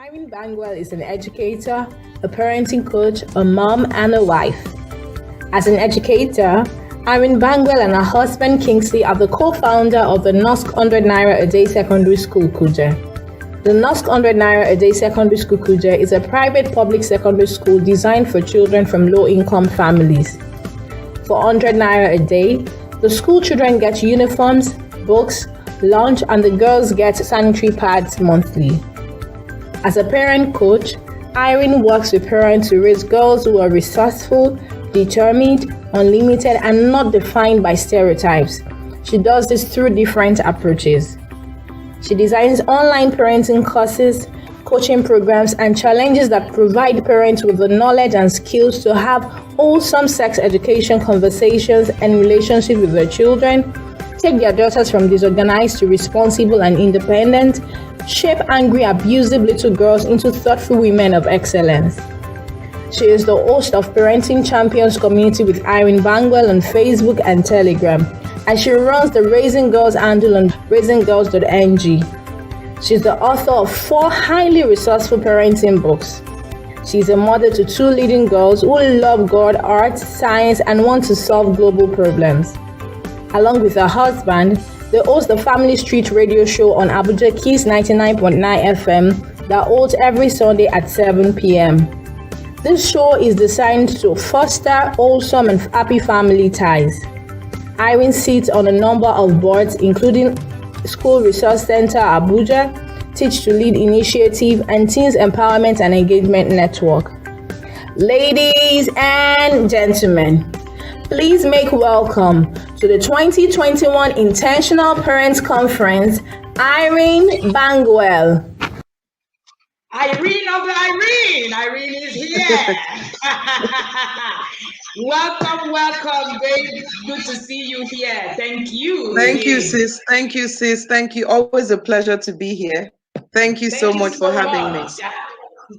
Irene Bangwell is an educator, a parenting coach, a mom, and a wife. As an educator, Irene Bangwell and her husband Kingsley are the co-founder of the NOSC 100 Naira a Day Secondary School Kuje. The NOSC 100 Naira a Day Secondary School Kuje is a private public secondary school designed for children from low-income families. For 100 Naira a day, the school children get uniforms, books, lunch, and the girls get sanitary pads monthly. As a parent coach, Irene works with parents to raise girls who are resourceful, determined, unlimited, and not defined by stereotypes. She does this through different approaches. She designs online parenting courses, coaching programs, and challenges that provide parents with the knowledge and skills to have wholesome sex education conversations and relationships with their children, take their daughters from disorganized to responsible and independent, shape angry, abusive little girls into thoughtful women of excellence. She is the host of Parenting Champions Community with Irene Bangwell on Facebook and Telegram, and she runs the Raising Girls handle on raisinggirls.ng. She's the author of 4 highly resourceful parenting books. She's a mother to 2 leading girls who love God, art, science, and want to solve global problems. Along with her husband, they host the Family Street radio show on Abuja Keys 99.9 FM that holds every Sunday at 7 p.m. This show is designed to foster wholesome and happy family ties. Irene sits on a number of boards, including School Resource Center Abuja, Teach to Lead Initiative, and Teens Empowerment and Engagement Network. Ladies and gentlemen, please make welcome to the 2021 Intentional Parents Conference, Irene Bangwell. Irene of Irene! Irene is here! Welcome, babe. Good to see you here. Thank you. Thank you, sis. Thank you, sis. Thank you. Always a pleasure to be here. Thank you so much for having me.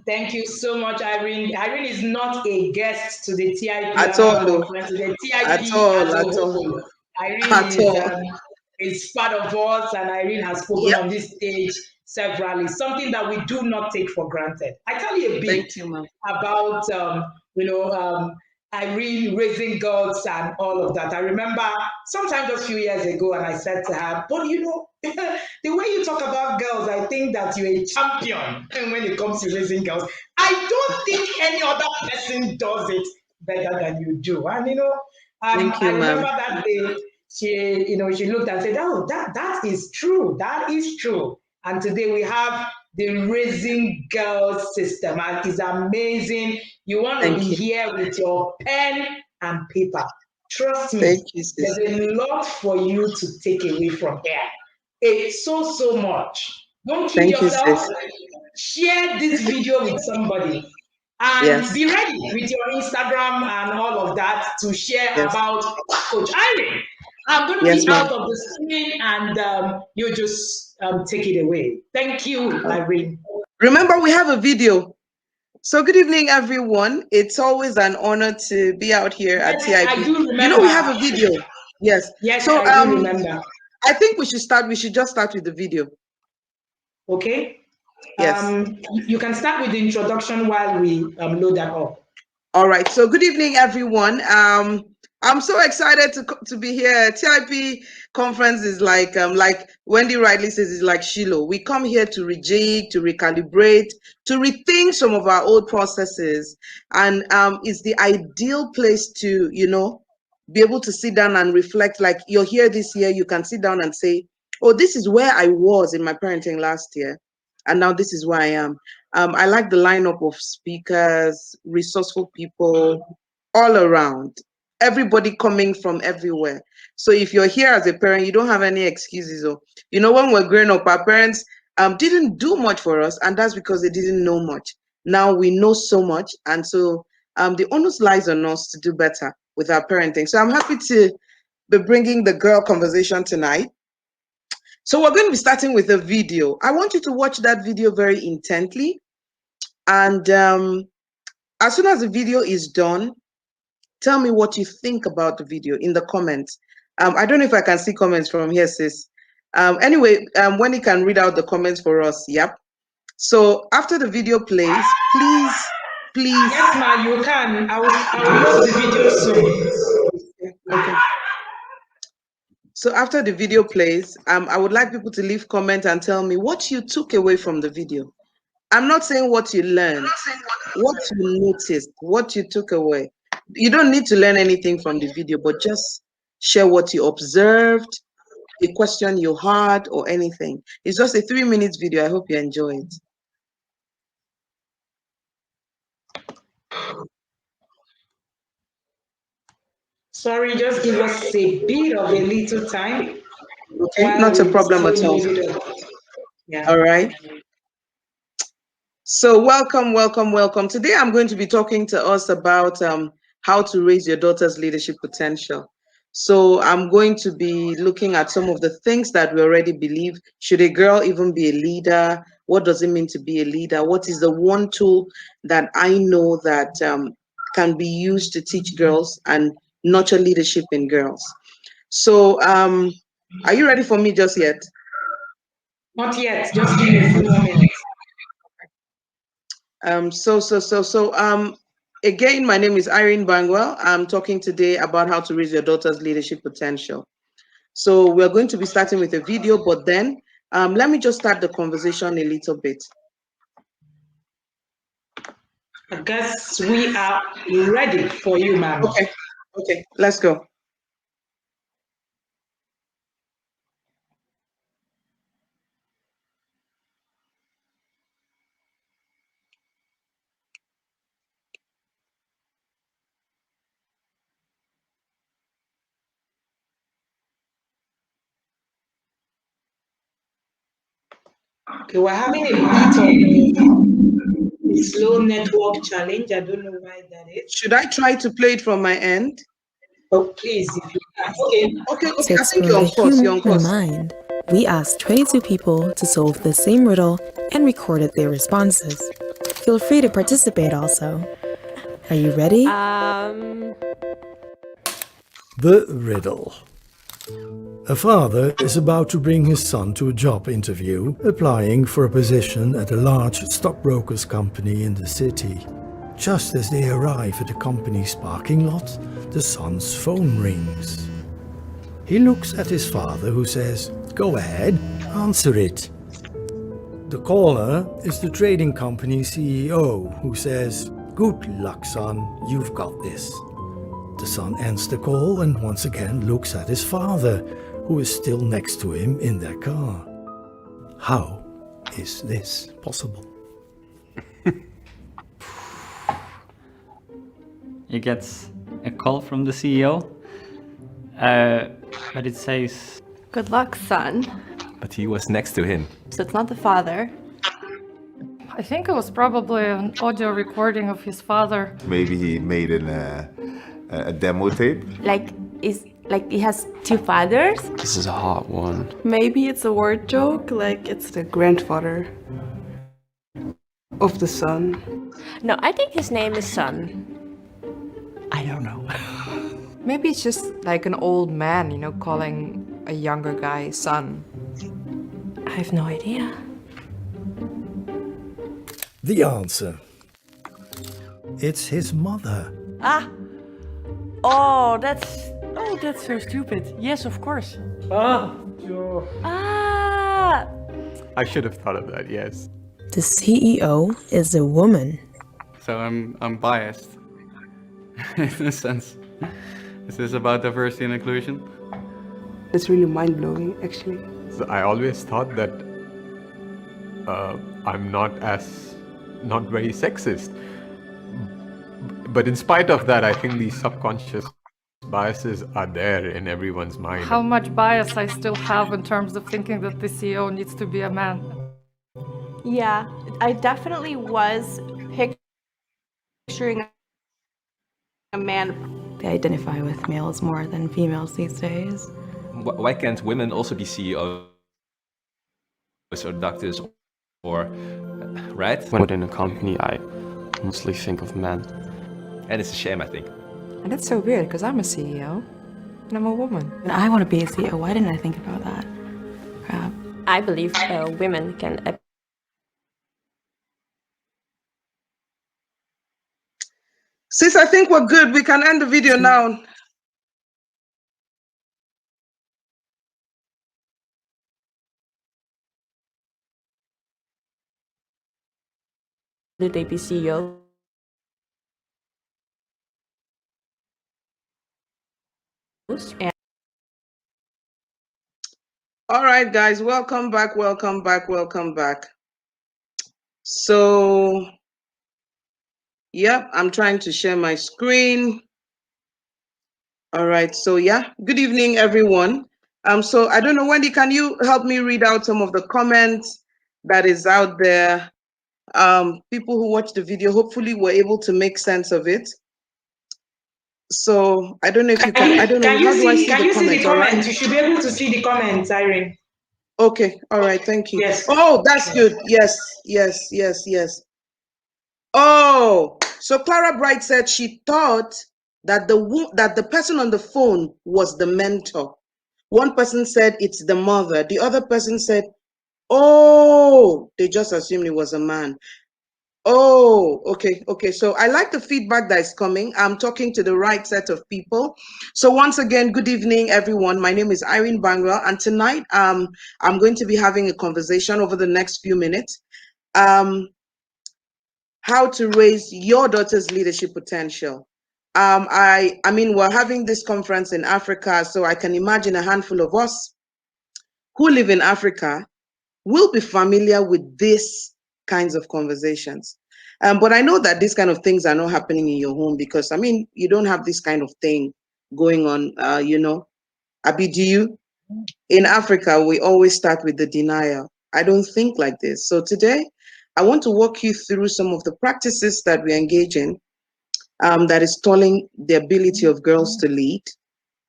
Thank you so much, Irene. Irene is not a guest to the TIP at all. Conference, to the TIP at all. Irene is part of us, and Irene has spoken on this stage severally, something that we do not take for granted. I tell you a bit about Irene raising girls and all of that. I remember sometime just a few years ago, and I said to her, but the way you talk about girls, I think that you're a champion when it comes to raising girls. I don't think any other person does it better than you do. And I remember that day she looked and said, "Oh, that is true. That is true." And today we have the Raising Girls system, and it's amazing. You want to be here with your pen and paper. Trust me, there's a lot for you to take away from here. It's so much. Don't kid yourself. Share this video with somebody, and be ready with your Instagram and all of that to share about Coach Irene. I'm going to be out of the screen, and you just take it away. Thank you, Irene. Remember, we have a video. So good evening, everyone. It's always an honor to be out here at TIP. I do remember. We have a video. Yes. So I do remember. I think we should just start with the video. Okay. Yes. You can start with the introduction while we load that up. All right. So good evening, everyone. I'm so excited to be here. TIP conference is like Wendy rightly says, is like Shiloh. We come here to rejig, to recalibrate, to rethink some of our old processes, and it's the ideal place to be able to sit down and reflect. Like you're here this year, you can sit down and say, "Oh, this is where I was in my parenting last year, and now this is where I am." I like the lineup of speakers, resourceful people all around. Everybody coming from everywhere. So if you're here as a parent, you don't have any excuses. Or when we're growing up, our parents didn't do much for us, and that's because they didn't know much. Now we know so much, and so the onus lies on us to do better with our parenting. So I'm happy to be bringing the girl conversation tonight. So we're going to be starting with a video. I want you to watch that video very intently, and as soon as the video is done, tell me what you think about the video in the comments. I don't know if I can see comments from here, sis. Anyway, Wendy can read out the comments for us. Yep. So after the video plays, please. Yes, ma, you can. I will post the video soon. Okay. So after the video plays, I would like people to leave comment and tell me what you took away from the video. I'm not saying what you learned, what you noticed, what you took away. You don't need to learn anything from the video, but just share what you observed, a question you had, or anything. It's just a 3-minute video. I hope you enjoy it. Sorry, just give us a bit of a little time. Okay, not a problem at all. Yeah. All right. So welcome. Today I'm going to be talking to us about how to raise your daughter's leadership potential. So I'm going to be looking at some of the things that we already believe. Should a girl even be a leader? What does it mean to be a leader? What is the one tool that I know that can be used to teach girls and nurture leadership in girls? So are you ready for me just yet? Not yet. Just give me a few more minutes. Again, my name is Irene Bangwell. I'm talking today about how to raise your daughter's leadership potential. So we're going to be starting with a video, but then let me just start the conversation a little bit. I guess we are ready for you, ma'am. Okay, let's go. Okay, we're having a bit of a slow network challenge. I don't know why that is. Should I try to play it from my end? Oh, please, if you can. Okay. I Tips think for you're the on course. human mind. We asked 22 people to solve the same riddle and recorded their responses. Feel free to participate also. Are you ready? The riddle. A father is about to bring his son to a job interview, applying for a position at a large stockbrokers company in the city. Just as they arrive at the company's parking lot, the son's phone rings. He looks at his father, who says, "Go ahead, answer it." The caller is the trading company CEO, who says, "Good luck, son, you've got this." The son ends the call and once again looks at his father, who is still next to him in their car. How is this possible? He gets a call from the CEO, but it says, "Good luck, son." But he was next to him. So it's not the father. I think it was probably an audio recording of his father. Maybe he made a demo tape. Like he has two fathers? This is a hard one. Maybe it's a word joke, like it's the grandfather of the son. No, I think his name is Son. I don't know. Maybe it's just like an old man, you know, calling a younger guy son. I have no idea. The answer. It's his mother. Oh, that's so stupid. Yes, of course. Ah! I should have thought of that, yes. The CEO is a woman. So I'm biased. In a sense. Is this about diversity and inclusion? It's really mind-blowing, actually. So I always thought that I'm not very sexist. But in spite of that, I think these subconscious biases are there in everyone's mind. How much bias I still have in terms of thinking that the CEO needs to be a man. Yeah, I definitely was picturing a man. They identify with males more than females these days. Why can't women also be CEOs or doctors or, right? Within a company, I mostly think of men. And it's a shame, I think. And that's so weird, because I'm a CEO, and I'm a woman. And I want to be a CEO. Why didn't I think about that? Crap. I believe women can Sis, I think we're good. We can end the video now. They be CEO. And All right, guys, welcome back, welcome back, welcome back. So, yep, I'm trying to share my screen. All right, so yeah, good evening, everyone. So I don't know, Wendy, can you help me read out some of the comments that is out there? People who watched the video hopefully were able to make sense of it. So I don't know if you can. I don't know. How do I see the comments? All right. You should be able to see the comments, Irene. Okay. All right. Thank you. Yes. Oh, that's good. Yes. Yes. Yes. Yes. Oh, so Clara Bright said she thought that the person on the phone was the mentor. One person said it's the mother. The other person said, "Oh, they just assumed it was a man." Oh, okay, okay. So I like the feedback that is coming. I'm talking to the right set of people. So once again, good evening, everyone. My name is Irene Bangwell, and tonight I'm going to be having a conversation over the next few minutes. How to raise your daughter's leadership potential. I mean, we're having this conference in Africa, so I can imagine a handful of us who live in Africa will be familiar with these kinds of conversations. But I know that these kind of things are not happening in your home because, I mean, you don't have this kind of thing going on, you know. Abi, do you? In Africa, we always start with the denial. I don't think like this. So today, I want to walk you through some of the practices that we engage in that is stalling the ability of girls to lead,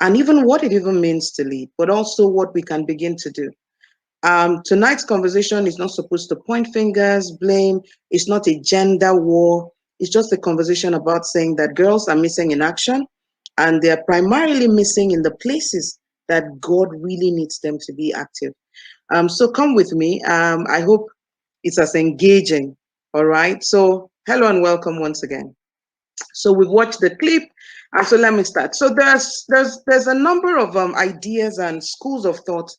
and even what it even means to lead, but also what we can begin to do. Tonight's conversation is not supposed to point fingers, blame. It's not a gender war. It's just a conversation about saying that girls are missing in action, and they're primarily missing in the places that God really needs them to be active. So come with me. I hope it's as engaging. All right. So hello and welcome once again. So we've watched the clip, and so let me start. So there's a number of ideas and schools of thought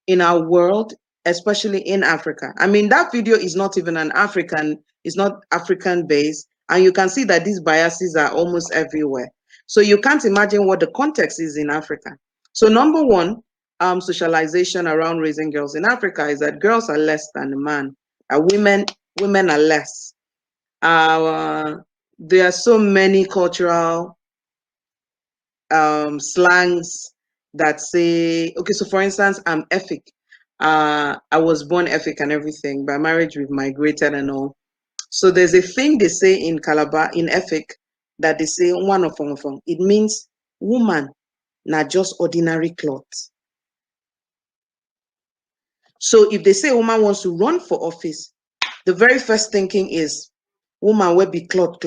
in our world, especially in Africa. I mean, that video is not even it's not African based. And you can see that these biases are almost everywhere. So you can't imagine what the context is in Africa. So number one, socialization around raising girls in Africa is that girls are less than a man. Women are less. There are so many cultural slangs that say, okay, so for instance, I'm Efik. I was born Efik and everything. By marriage, we've migrated and all. So there's a thing they say in Calabar, in Efik, that they say, one of them. It means woman, not just ordinary clothes. So if they say a woman wants to run for office, the very first thinking is, woman will be cloth.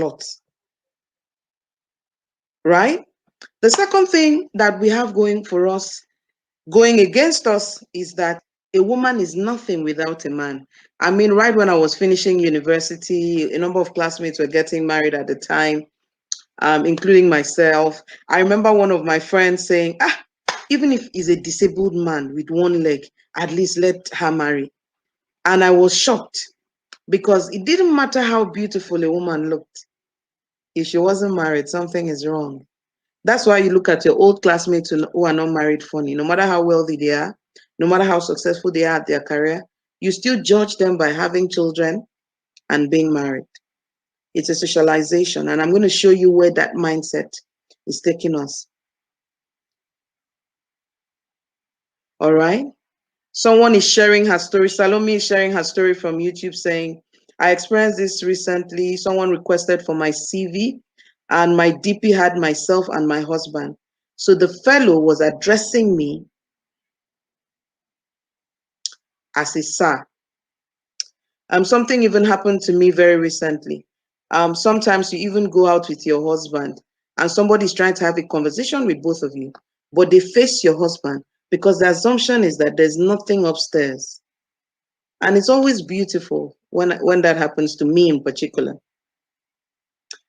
Right? The second thing that we have going for us, going against us, is that a woman is nothing without a man. I mean, right when I was finishing university, a number of classmates were getting married at the time, including myself. I remember one of my friends saying, even if he's a disabled man with one leg, at least let her marry. And I was shocked because it didn't matter how beautiful a woman looked. If she wasn't married, something is wrong. That's why you look at your old classmates who are not married funny. No matter how wealthy they are, no matter how successful they are at their career, you still judge them by having children and being married. It's a socialization, and I'm going to show you where that mindset is taking us. All right? Someone is sharing her story. Salome is sharing her story from YouTube saying, I experienced this recently. Someone requested for my CV, and my DP had myself and my husband. So the fellow was addressing me as a sir. Something even happened to me very recently. Sometimes you even go out with your husband and somebody's trying to have a conversation with both of you, but they face your husband because the assumption is that there's nothing upstairs. And it's always beautiful when that happens to me in particular.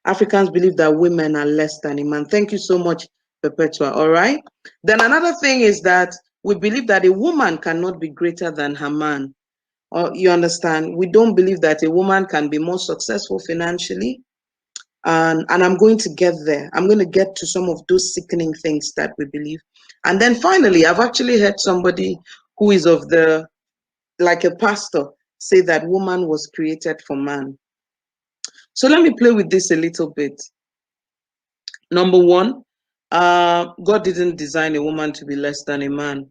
Africans believe that women are less than a man. Thank you so much, Perpetua. All right. Then another thing is that we believe that a woman cannot be greater than her man. Or you understand? We don't believe that a woman can be more successful financially. And I'm going to get there. I'm going to get to some of those sickening things that we believe. And then finally, I've actually heard somebody who is of the, like a pastor, say that woman was created for man. So let me play with this a little bit. Number one, God didn't design a woman to be less than a man.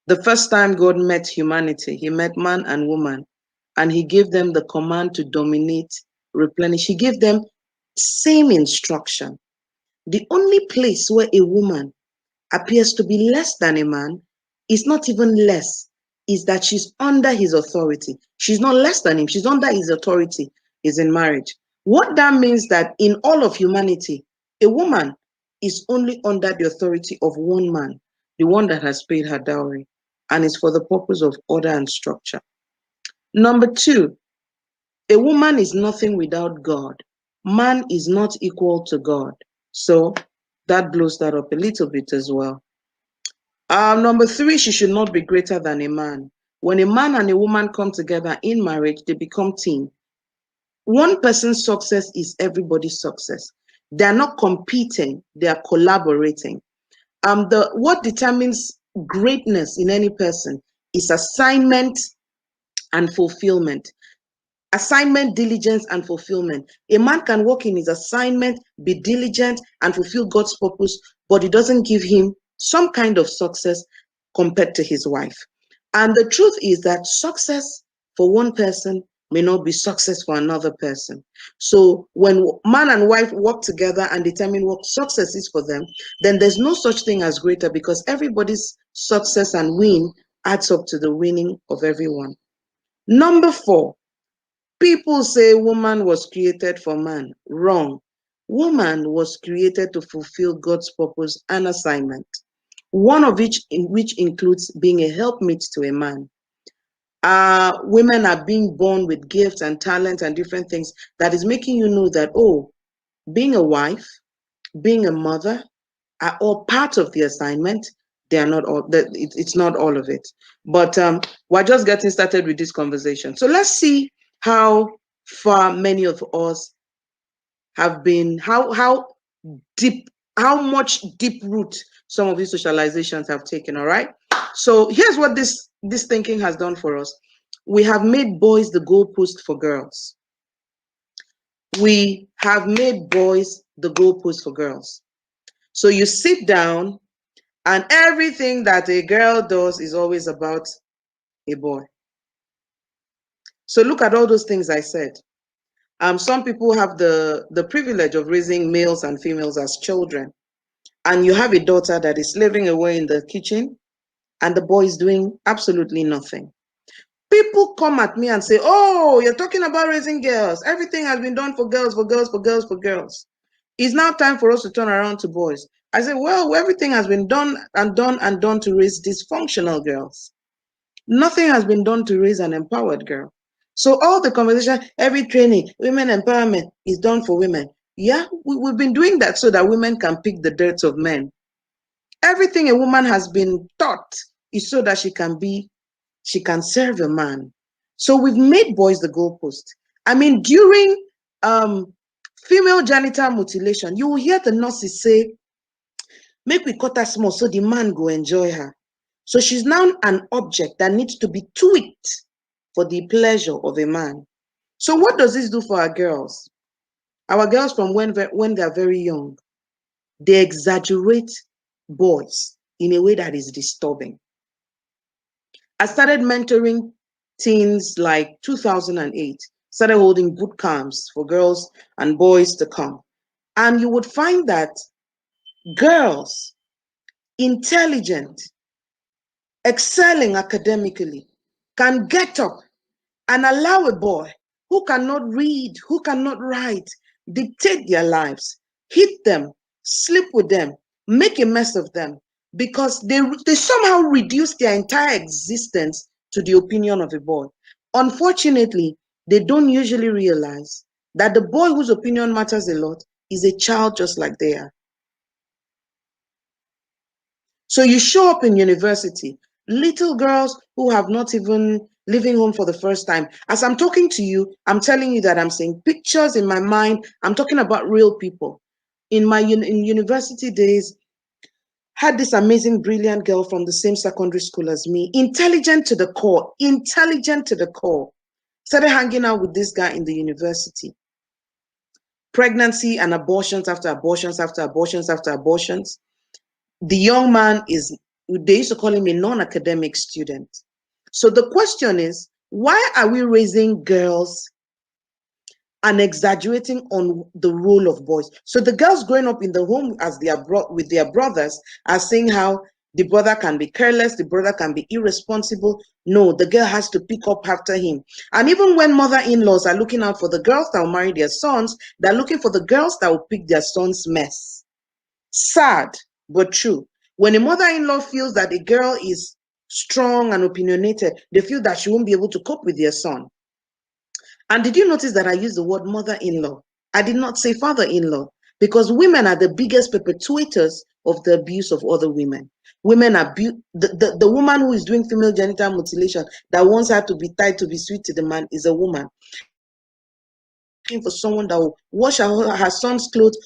The first time God met humanity, he met man and woman, and he gave them the command to dominate, replenish. He gave them same instruction. The only place where a woman appears to be less than a man is not even less, is that she's under his authority. She's not less than him, she's under his authority, is in marriage. What that means that in all of humanity, a woman is only under the authority of one man, the one that has paid her dowry, and is for the purpose of order and structure. Number two, a woman is nothing without God. Man is not equal to God. So that blows that up a little bit as well. Number three, she should not be greater than a man. When a man and a woman come together in marriage, they become team. One person's success is everybody's success. They are not competing, they are collaborating. What determines greatness in any person is assignment and fulfillment. Assignment, diligence, and fulfillment. A man can work in his assignment, be diligent, and fulfill God's purpose, but it doesn't give him some kind of success compared to his wife. And the truth is that success for one person may not be success for another person. So when man and wife work together and determine what success is for them, then there's no such thing as greater, because everybody's success and win adds up to the winning of everyone. Number four, people say woman was created for man. Wrong. Woman was created to fulfill God's purpose and assignment, one of which includes being a helpmate to a man. Women are being born with gifts and talents and different things that is making you know that, oh, being a wife, being a mother are all part of the assignment. They are not all, it's not all of it. But we're just getting started with this conversation. So let's see how far many of us have been, how much deep root some of these socializations have taken. All right. So here's what this thinking has done for us. We have made boys the goalpost for girls. We have made boys the goalpost for girls. So you sit down and everything that a girl does is always about a boy. So look at all those things I said. Some people have the privilege of raising males and females as children. And you have a daughter that is slaving away in the kitchen and the boy is doing absolutely nothing. People come at me and say, oh, you're talking about raising girls. Everything has been done for girls, for girls, for girls, for girls. It's now time for us to turn around to boys. I say, well, everything has been done and done and done to raise dysfunctional girls. Nothing has been done to raise an empowered girl. So all the conversation, every training, women empowerment is done for women. Yeah, we've been doing that so that women can pick the dirt of men. Everything a woman has been taught is so that she can serve a man. So we've made boys the goalpost. I mean, during female genital mutilation, you will hear the nurses say, make we cut her small so the man go enjoy her. So she's now an object that needs to be tweaked for the pleasure of a man. So what does this do for our girls? Our girls from when they're very young, they exaggerate boys in a way that is disturbing. I started mentoring teens like 2008, started holding boot camps for girls and boys to come. And you would find that girls, intelligent, excelling academically, can get up and allow a boy who cannot read, who cannot write, dictate their lives, hit them, sleep with them, make a mess of them, because they somehow reduce their entire existence to the opinion of a boy. Unfortunately, they don't usually realize that the boy whose opinion matters a lot is a child just like they are. So you show up in university, little girls who have not even leaving home for the first time. As I'm talking to you, I'm telling you that I'm seeing pictures in my mind. I'm talking about real people. In my in university days, had this amazing, brilliant girl from the same secondary school as me, intelligent to the core, started hanging out with this guy in the university. Pregnancy and abortions after abortions after abortions after abortions. The young man they used to call him a non-academic student. So the question is, why are we raising girls and exaggerating on the role of boys? So the girls growing up in the home as with their brothers are saying how the brother can be careless, the brother can be irresponsible. No, the girl has to pick up after him. And even when mother-in-laws are looking out for the girls that will marry their sons, they're looking for the girls that will pick their sons' mess. Sad, but true. When a mother-in-law feels that a girl is strong and opinionated, they feel that she won't be able to cope with their son. And did you notice that I used the word mother-in-law? I did not say father-in-law, because women are the biggest perpetuators of the abuse of other women. Women abuse the woman who is doing female genital mutilation that wants her to be tied to be sweet to the man is a woman. For someone that will wash her son's clothes,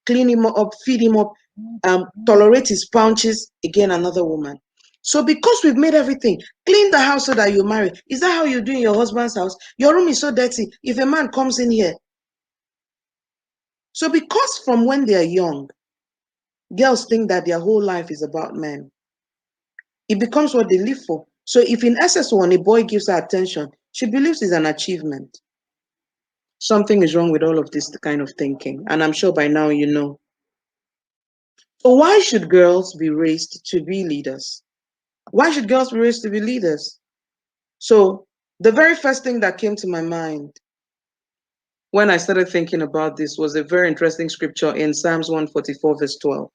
clean him up, feed him up, tolerate his punches, again, another woman. So because we've made everything, clean the house so that you marry. Is that how you do in your husband's house? Your room is so dirty. If a man comes in here. So because from when they are young, girls think that their whole life is about men, it becomes what they live for. So if in SS1 a boy gives her attention, she believes it's an achievement. Something is wrong with all of this kind of thinking. And I'm sure by now you know. So why should girls be raised to be leaders? Why should girls be raised to be leaders? So the very first thing that came to my mind when I started thinking about this was a very interesting scripture in Psalms 144 verse 12.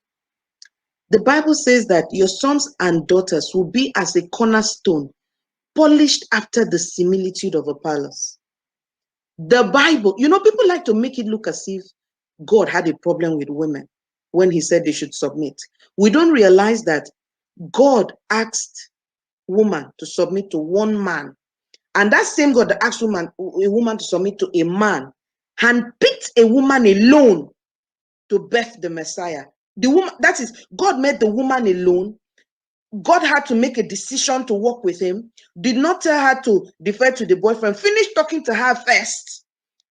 The Bible says that your sons and daughters will be as a cornerstone, polished after the similitude of a palace. The Bible, people like to make it look as if God had a problem with women when he said they should submit. We don't realize that God asked woman to submit to one man. And that same God that asked a woman to submit to a man, handpicked a woman alone to birth the Messiah. The woman, that is, God made the woman alone. God had to make a decision to work with him, did not tell her to defer to the boyfriend, finished talking to her first,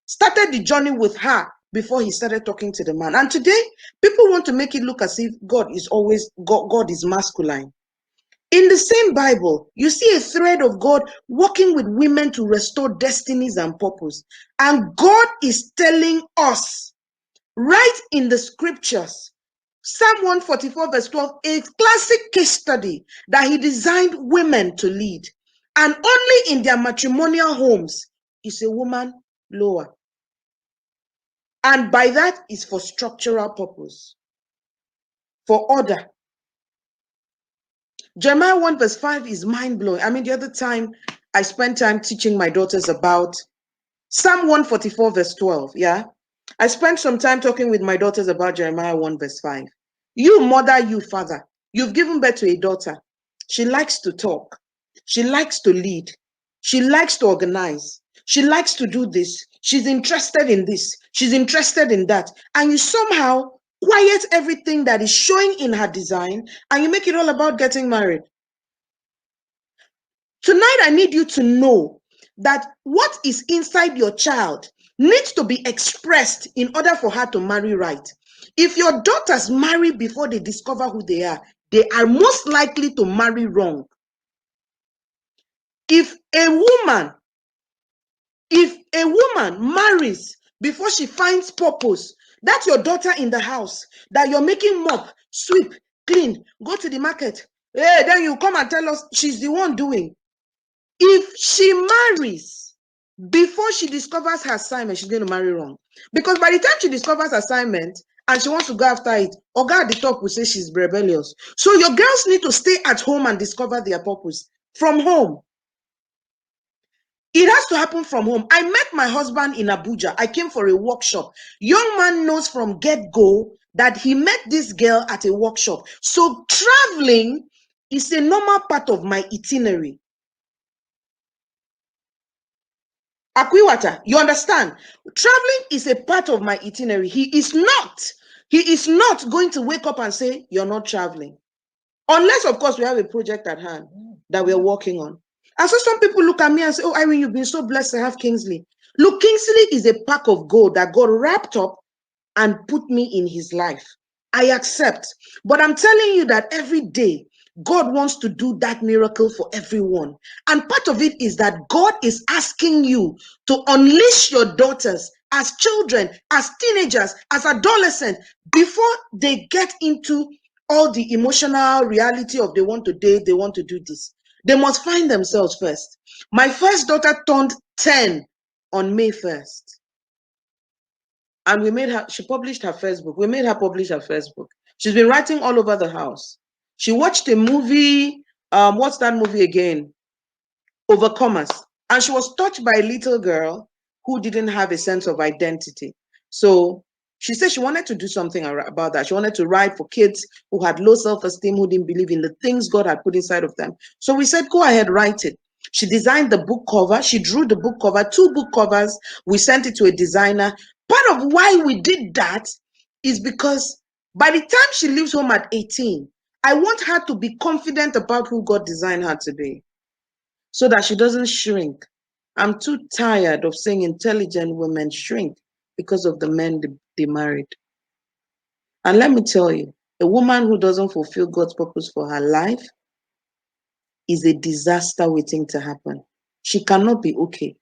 started the journey with her before he started talking to the man. And today, people want to make it look as if God is masculine. In the same Bible, you see a thread of God working with women to restore destinies and purpose. And God is telling us, right in the scriptures, Psalm 144 verse 12, a classic case study that he designed women to lead. And only in their matrimonial homes is a woman lower. And by that is for structural purpose, for order. Jeremiah 1 verse 5 is mind-blowing. I mean, the other time I spent time teaching my daughters about Psalm 144 verse 12, yeah? I spent some time talking with my daughters about Jeremiah 1 verse 5. You mother, you father, you've given birth to a daughter. She likes to talk. She likes to lead. She likes to organize. She likes to do this. She's interested in this. She's interested in that. And you somehow quiet everything that is showing in her design and you make it all about getting married. Tonight, I need you to know that what is inside your child needs to be expressed in order for her to marry right. If your daughters marry before they discover who they are most likely to marry wrong. If a woman marries before she finds purpose, that's your daughter in the house, that you're making mop, sweep, clean, go to the market. Hey, then you come and tell us she's the one doing. If she marries before she discovers her assignment, she's going to marry wrong. Because by the time she discovers assignment and she wants to go after it, Oga at the top will say she's rebellious. So your girls need to stay at home and discover their purpose from home. It has to happen from home. I met my husband in Abuja. I came for a workshop. Young man knows from get-go that he met this girl at a workshop. So traveling is a normal part of my itinerary. Akwiwata, you understand? Traveling is a part of my itinerary. He is not going to wake up and say, you're not traveling. Unless, of course, we have a project at hand that we're working on. And so some people look at me and say, oh, Irene, you've been so blessed to have Kingsley. Look, Kingsley is a pack of gold that God wrapped up and put me in his life. I accept. But I'm telling you that every day, God wants to do that miracle for everyone. And part of it is that God is asking you to unleash your daughters as children, as teenagers, as adolescents, before they get into all the emotional reality of they want to date, they want to do this. They must find themselves first. My first daughter turned 10 on May 1st. And we made her, she published her first book. We made her publish her first book. She's been writing all over the house. She watched a movie, what's that movie again? Overcomers. And she was touched by a little girl who didn't have a sense of identity. So she said she wanted to do something about that. She wanted to write for kids who had low self-esteem, who didn't believe in the things God had put inside of them. So we said, go ahead, write it. She designed the book cover. She drew the book cover, 2 book covers. We sent it to a designer. Part of why we did that is because by the time she leaves home at 18, I want her to be confident about who God designed her to be, so that she doesn't shrink. I'm too tired of seeing intelligent women shrink because of the men they married. And let me tell you, a woman who doesn't fulfill God's purpose for her life is a disaster waiting to happen. She cannot be okay.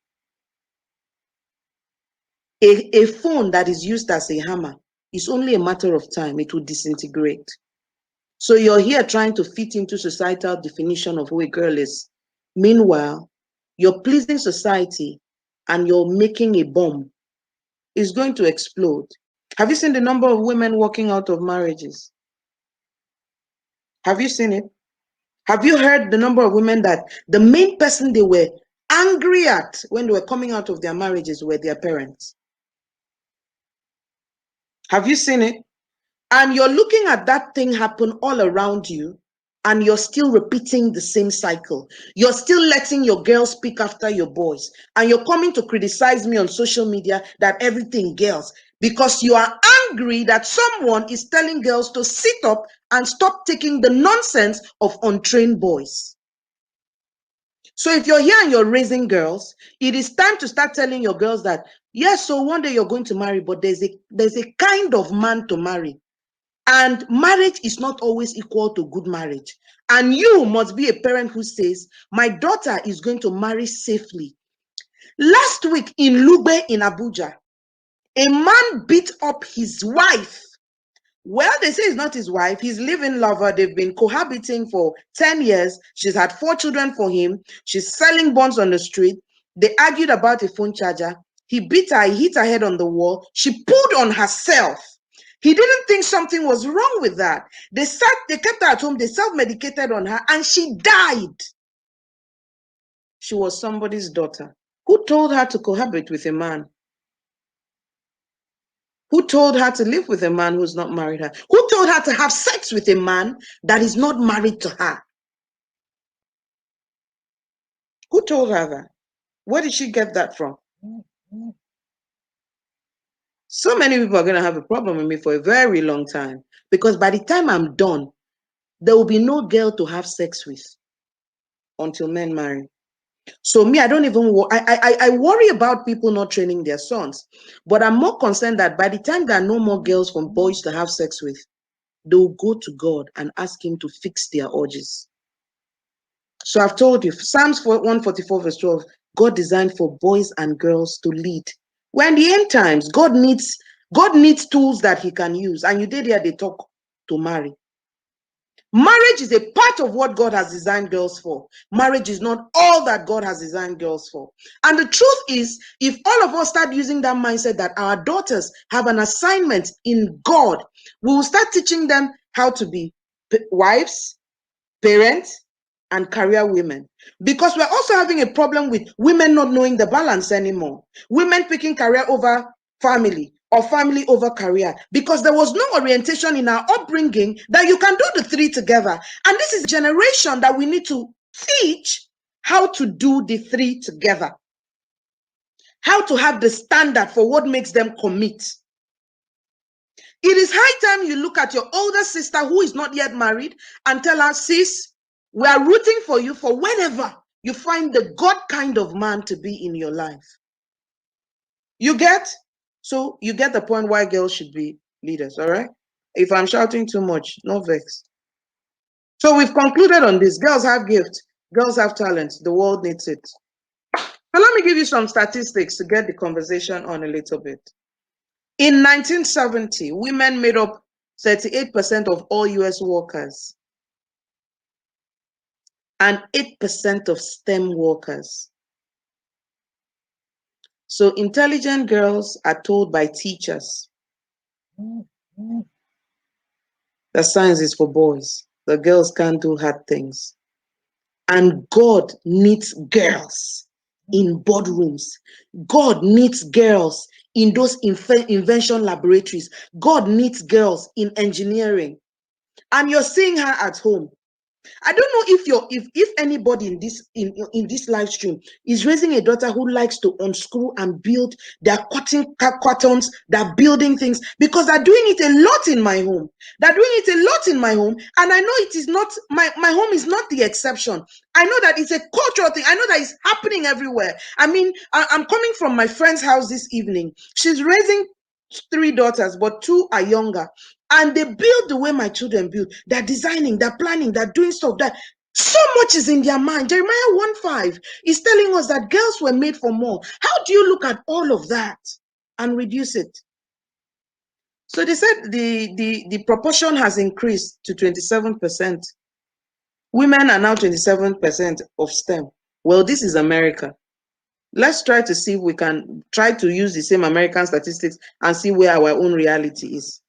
A phone that is used as a hammer is only a matter of time. It will disintegrate. So you're here trying to fit into societal definition of who a girl is. Meanwhile, you're pleasing society and you're making a bomb. It's going to explode. Have you seen the number of women walking out of marriages? Have you seen it? Have you heard the number of women that the main person they were angry at when they were coming out of their marriages were their parents? Have you seen it? And you're looking at that thing happen all around you, and you're still repeating the same cycle. You're still letting your girls speak after your boys. And you're coming to criticize me on social media that everything girls, because you are angry that someone is telling girls to sit up and stop taking the nonsense of untrained boys. So if you're here and you're raising girls, it is time to start telling your girls that, yes, so one day you're going to marry, but there's a kind of man to marry. And marriage is not always equal to good marriage. And you must be a parent who says, my daughter is going to marry safely. Last week in Lugbe in Abuja, a man beat up his wife. Well, they say it's not his wife. He's living lover. They've been cohabiting for 10 years. She's had 4 children for him. She's selling bonds on the street. They argued about a phone charger. He beat her. He hit her head on the wall. She pulled on herself. He didn't think something was wrong with that. They kept her at home. They self-medicated on her and she died. She was somebody's daughter. Who told her to cohabit with a man? Who told her to live with a man who's not married her? Who told her to have sex with a man that is not married to her? Who told her that? Where did she get that from? So many people are going to have a problem with me for a very long time, because by the time I'm done, there will be no girl to have sex with until men marry. So me, I don't even, I worry about people not training their sons, but I'm more concerned that by the time there are no more girls from boys to have sex with, they'll go to God and ask him to fix their urges. So I've told you, Psalms 144 verse 12, God designed for boys and girls to lead. We're in the end times. God needs tools that he can use. And you did hear they talk to marry. Marriage is a part of what God has designed girls for. Marriage is not all that God has designed girls for. And the truth is, if all of us start using that mindset that our daughters have an assignment in God, we will start teaching them how to be wives, parents, and career women, because we're also having a problem with women not knowing the balance anymore. Women picking career over family or family over career, because there was no orientation in our upbringing that you can do the three together. And this is a generation that we need to teach how to do the three together, how to have the standard for what makes them commit. It is high time you look at your older sister who is not yet married and tell her, sis, we are rooting for you for whenever you find the God kind of man to be in your life. You get? So you get the point why girls should be leaders, all right? If I'm shouting too much, no vex. So we've concluded on this. Girls have gifts. Girls have talent. The world needs it. But let me give you some statistics to get the conversation on a little bit. In 1970, women made up 38% of all US workers and 8% of STEM workers. So intelligent girls are told by teachers that science is for boys. The girls can't do hard things. And God needs girls in boardrooms. God needs girls in those invention laboratories. God needs girls in engineering. And you're seeing her at home. I don't know if anybody in this live stream is raising a daughter who likes to unscrew and build. They're cutting cartons, they're building things, because they're doing it a lot in my home. They're doing it a lot in my home, and I know it is not my home is not the exception. I know that it's a cultural thing. I know that it's happening everywhere. I mean, I'm coming from my friend's house this evening. She's raising 3 daughters, but 2 are younger. And they build the way my children build. They're designing, they're planning, they're doing stuff. That so much is in their mind. Jeremiah 1:5 is telling us that girls were made for more. How do you look at all of that and reduce it? So they said the proportion has increased to 27%. Women are now 27% of STEM. Well, this is America. Let's try to see if we can try to use the same American statistics and see where our own reality is.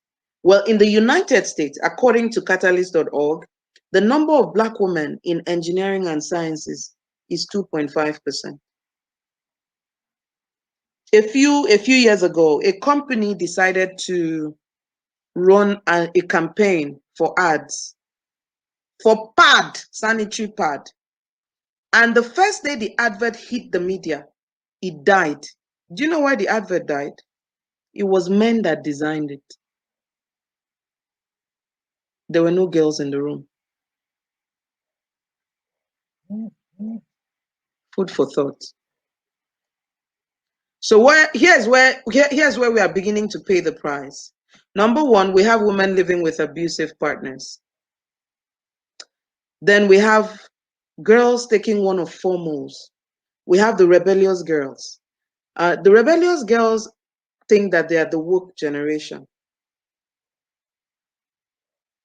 Well, in the United States, according to catalyst.org, the number of Black women in engineering and sciences is 2.5%. A few years ago, a company decided to run a campaign for ads for pad, sanitary pad. And the first day the advert hit the media, it died. Do you know why the advert died? It was men that designed it. There were no girls in the room. Food for thought. So here's where we are beginning to pay the price. Number one, we have women living with abusive partners. Then we have girls taking one of 4 moles. We have the rebellious girls. The rebellious girls think that they are the woke generation.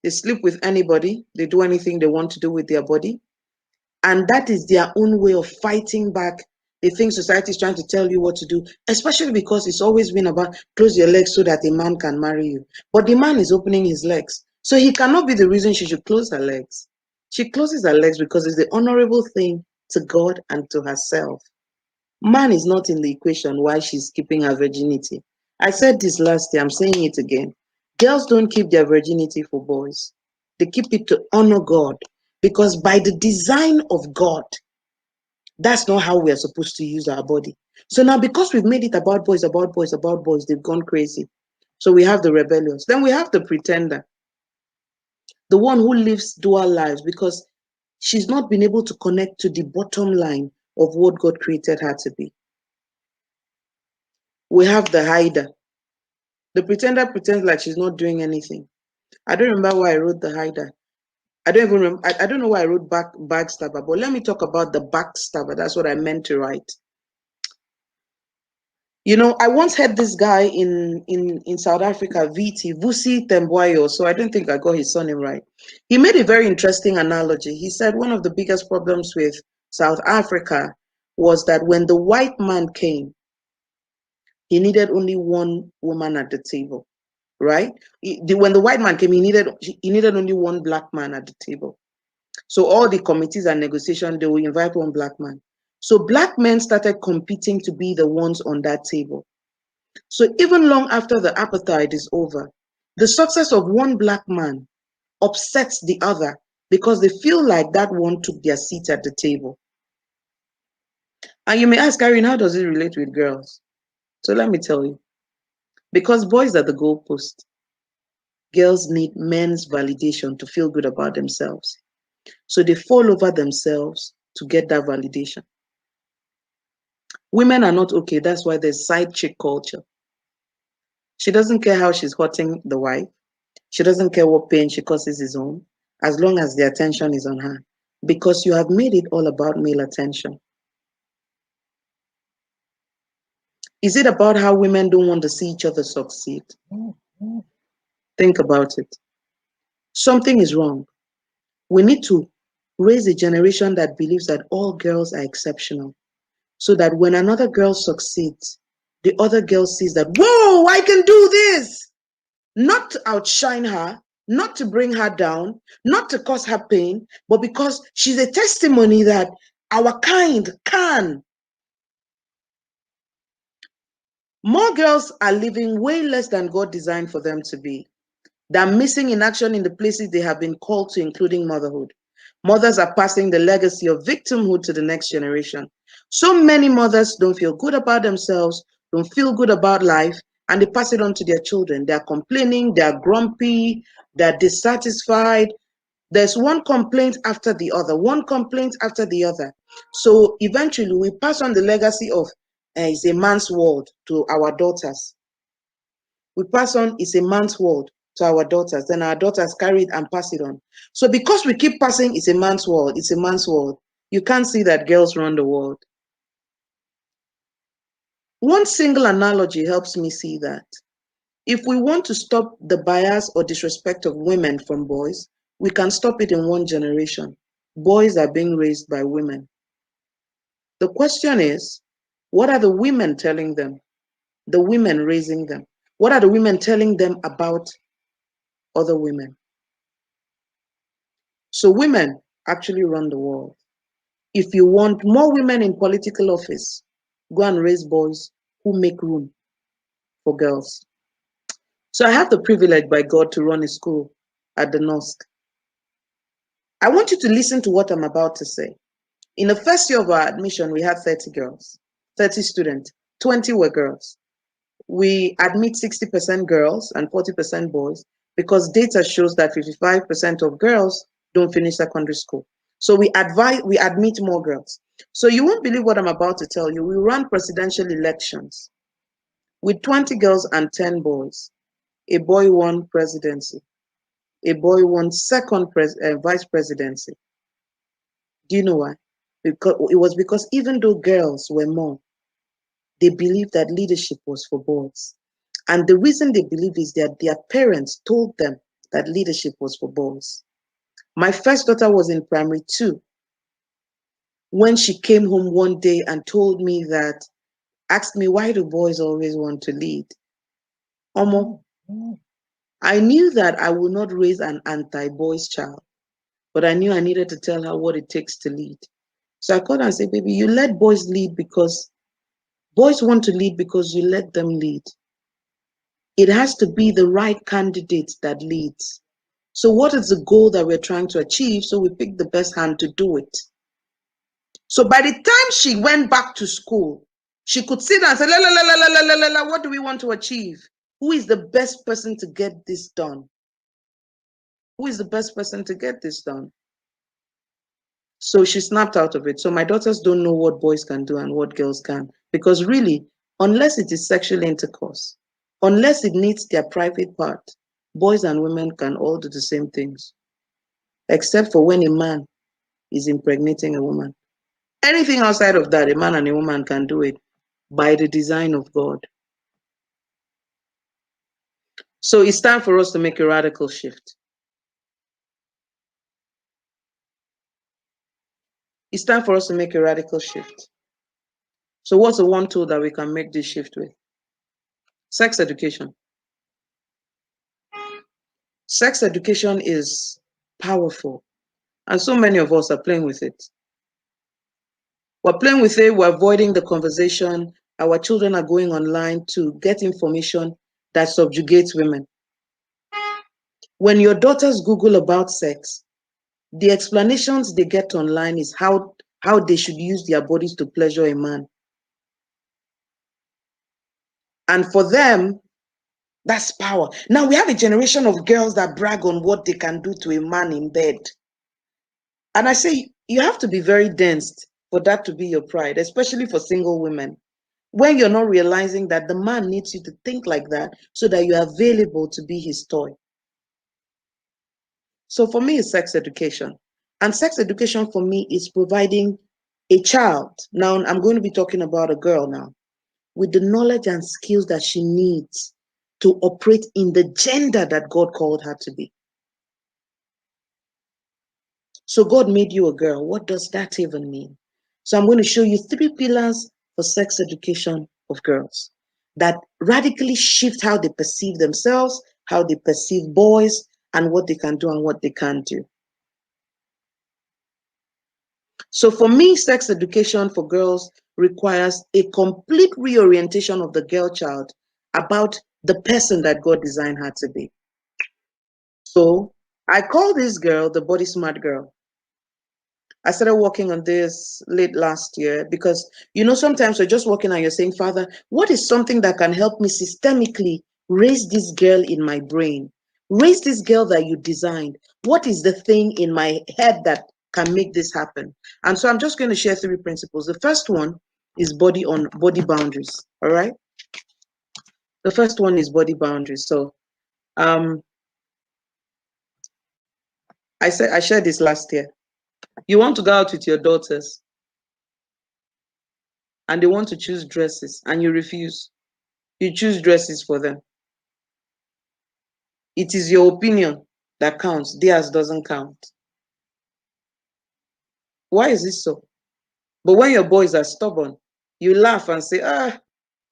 They sleep with anybody. They do anything they want to do with their body. And that is their own way of fighting back. They think society is trying to tell you what to do, especially because it's always been about close your legs so that a man can marry you. But the man is opening his legs. So he cannot be the reason she should close her legs. She closes her legs because it's the honorable thing to God and to herself. Man is not in the equation while she's keeping her virginity. I said this last year, I'm saying it again. Girls don't keep their virginity for boys. They keep it to honor God. Because by the design of God, that's not how we are supposed to use our body. So now because we've made it about boys, they've gone crazy. So we have the rebellious. Then we have the pretender. The one who lives dual lives because she's not been able to connect to the bottom line of what God created her to be. We have the hider. The pretender pretends like she's not doing anything. I don't remember why I wrote the hider. I don't even remember, I don't know why I wrote backstabber, but let me talk about the backstabber. That's what I meant to write. You know, I once heard this guy in South Africa, Vusi Tembwayo, so I don't think I got his surname right. He made a very interesting analogy. He said one of the biggest problems with South Africa was that when the white man came, he needed only one woman at the table, right? When the white man came, he needed only one black man at the table. So all the committees and negotiation, they will invite one black man. So black men started competing to be the ones on that table. So even long after the apartheid is over, the success of one black man upsets the other because they feel like that one took their seat at the table. And you may ask, Irene, how does it relate with girls? So let me tell you. Because boys are the goalpost, girls need men's validation to feel good about themselves. So they fall over themselves to get that validation. Women are not okay. That's why there's side chick culture. She doesn't care how she's hurting the wife. She doesn't care what pain she causes his own, as long as the attention is on her. Because you have made it all about male attention. Is it about how women don't want to see each other succeed? Think about it. Something is wrong. We need to raise a generation that believes that all girls are exceptional, so that when another girl succeeds, the other girl sees that, whoa, I can do this. Not to outshine her, not to bring her down, not to cause her pain, but because she's a testimony that our kind can. More girls are living way less than God designed for them to be. They're missing in action in the places they have been called to, including motherhood. Mothers are passing the legacy of victimhood to the next generation. So many mothers don't feel good about themselves, don't feel good about life, and they pass it on to their children. They're complaining, they're grumpy, they're dissatisfied. There's one complaint after the other, one complaint after the other. So eventually we pass on the legacy of it's a man's world to our daughters. We pass on it's a man's world to our daughters. Then our daughters carry it and pass it on. So because we keep passing it's a man's world, it's a man's world, you can't see that girls run the world. One single analogy helps me see that. If we want to stop the bias or disrespect of women from boys, we can stop it in one generation. Boys are being raised by women. The question is, what are the women telling them? The women raising them. What are the women telling them about other women? So women actually run the world. If you want more women in political office, go and raise boys who make room for girls. So I have the privilege by God to run a school at the NOSC. I want you to listen to what I'm about to say. In the first year of our admission, we had 30 girls, 30 students, 20 were girls. We admit 60% girls and 40% boys because data shows that 55% of girls don't finish secondary school. So we admit more girls. So you won't believe what I'm about to tell you. We ran presidential elections with 20 girls and 10 boys. A boy won presidency. A boy won second vice presidency. Do you know why? Because it was because even though girls were more, they believed that leadership was for boys. And the reason they believe is that their parents told them that leadership was for boys. My first daughter was in primary 2 when she came home one day and told me that, asked me, why do boys always want to lead? Omo, I knew that I would not raise an anti-boys child, but I knew I needed to tell her what it takes to lead. So I called her and said, baby, you let boys lead because boys want to lead because you let them lead. It has to be the right candidate that leads. So what is the goal that we're trying to achieve? So we pick the best hand to do it. So by the time she went back to school, she could sit down and say, la, la, la, la, la, la, la, la, what do we want to achieve? Who is the best person to get this done? Who is the best person to get this done? So she snapped out of it. So my daughters don't know what boys can do and what girls can. Because really, unless it is sexual intercourse, unless it needs their private part, boys and women can all do the same things. Except for when a man is impregnating a woman. Anything outside of that, a man and a woman can do it by the design of God. So it's time for us to make a radical shift. It's time for us to make a radical shift. So what's the one tool that we can make this shift with? Sex education. Sex education is powerful And so many of us are playing with it. We're playing with it, we're avoiding the conversation. Our children are going online to get information that subjugates women. When your daughters Google about sex, the explanations they get online is how they should use their bodies to pleasure a man. And for them, that's power. Now we have a generation of girls that brag on what they can do to a man in bed. And I say, you have to be very dense for that to be your pride, especially for single women. When you're not realizing that the man needs you to think like that so that you're available to be his toy. So for me, it's sex education. And sex education for me is providing a child. Now, I'm going to be talking about a girl now, with the knowledge and skills that she needs to operate in the gender that God called her to be. So God made you a girl. What does that even mean? So I'm going to show you 3 pillars for sex education of girls that radically shift how they perceive themselves, how they perceive boys, and what they can do and what they can't do. So for me, sex education for girls requires a complete reorientation of the girl child about the person that God designed her to be. So I call this girl the body smart girl. I started working on this late last year because, sometimes you're just working and you're saying, Father, what is something that can help me systemically raise this girl in my brain? Raise this girl that you designed. What is the thing in my head that can make this happen? And so I'm just going to share 3 principles. The first one is body boundaries. All right. The first one is body boundaries. So I shared this last year. You want to go out with your daughters and they want to choose dresses and you refuse. You choose dresses for them. It is your opinion that counts. Theirs doesn't count. Why is this so? But when your boys are stubborn, you laugh and say,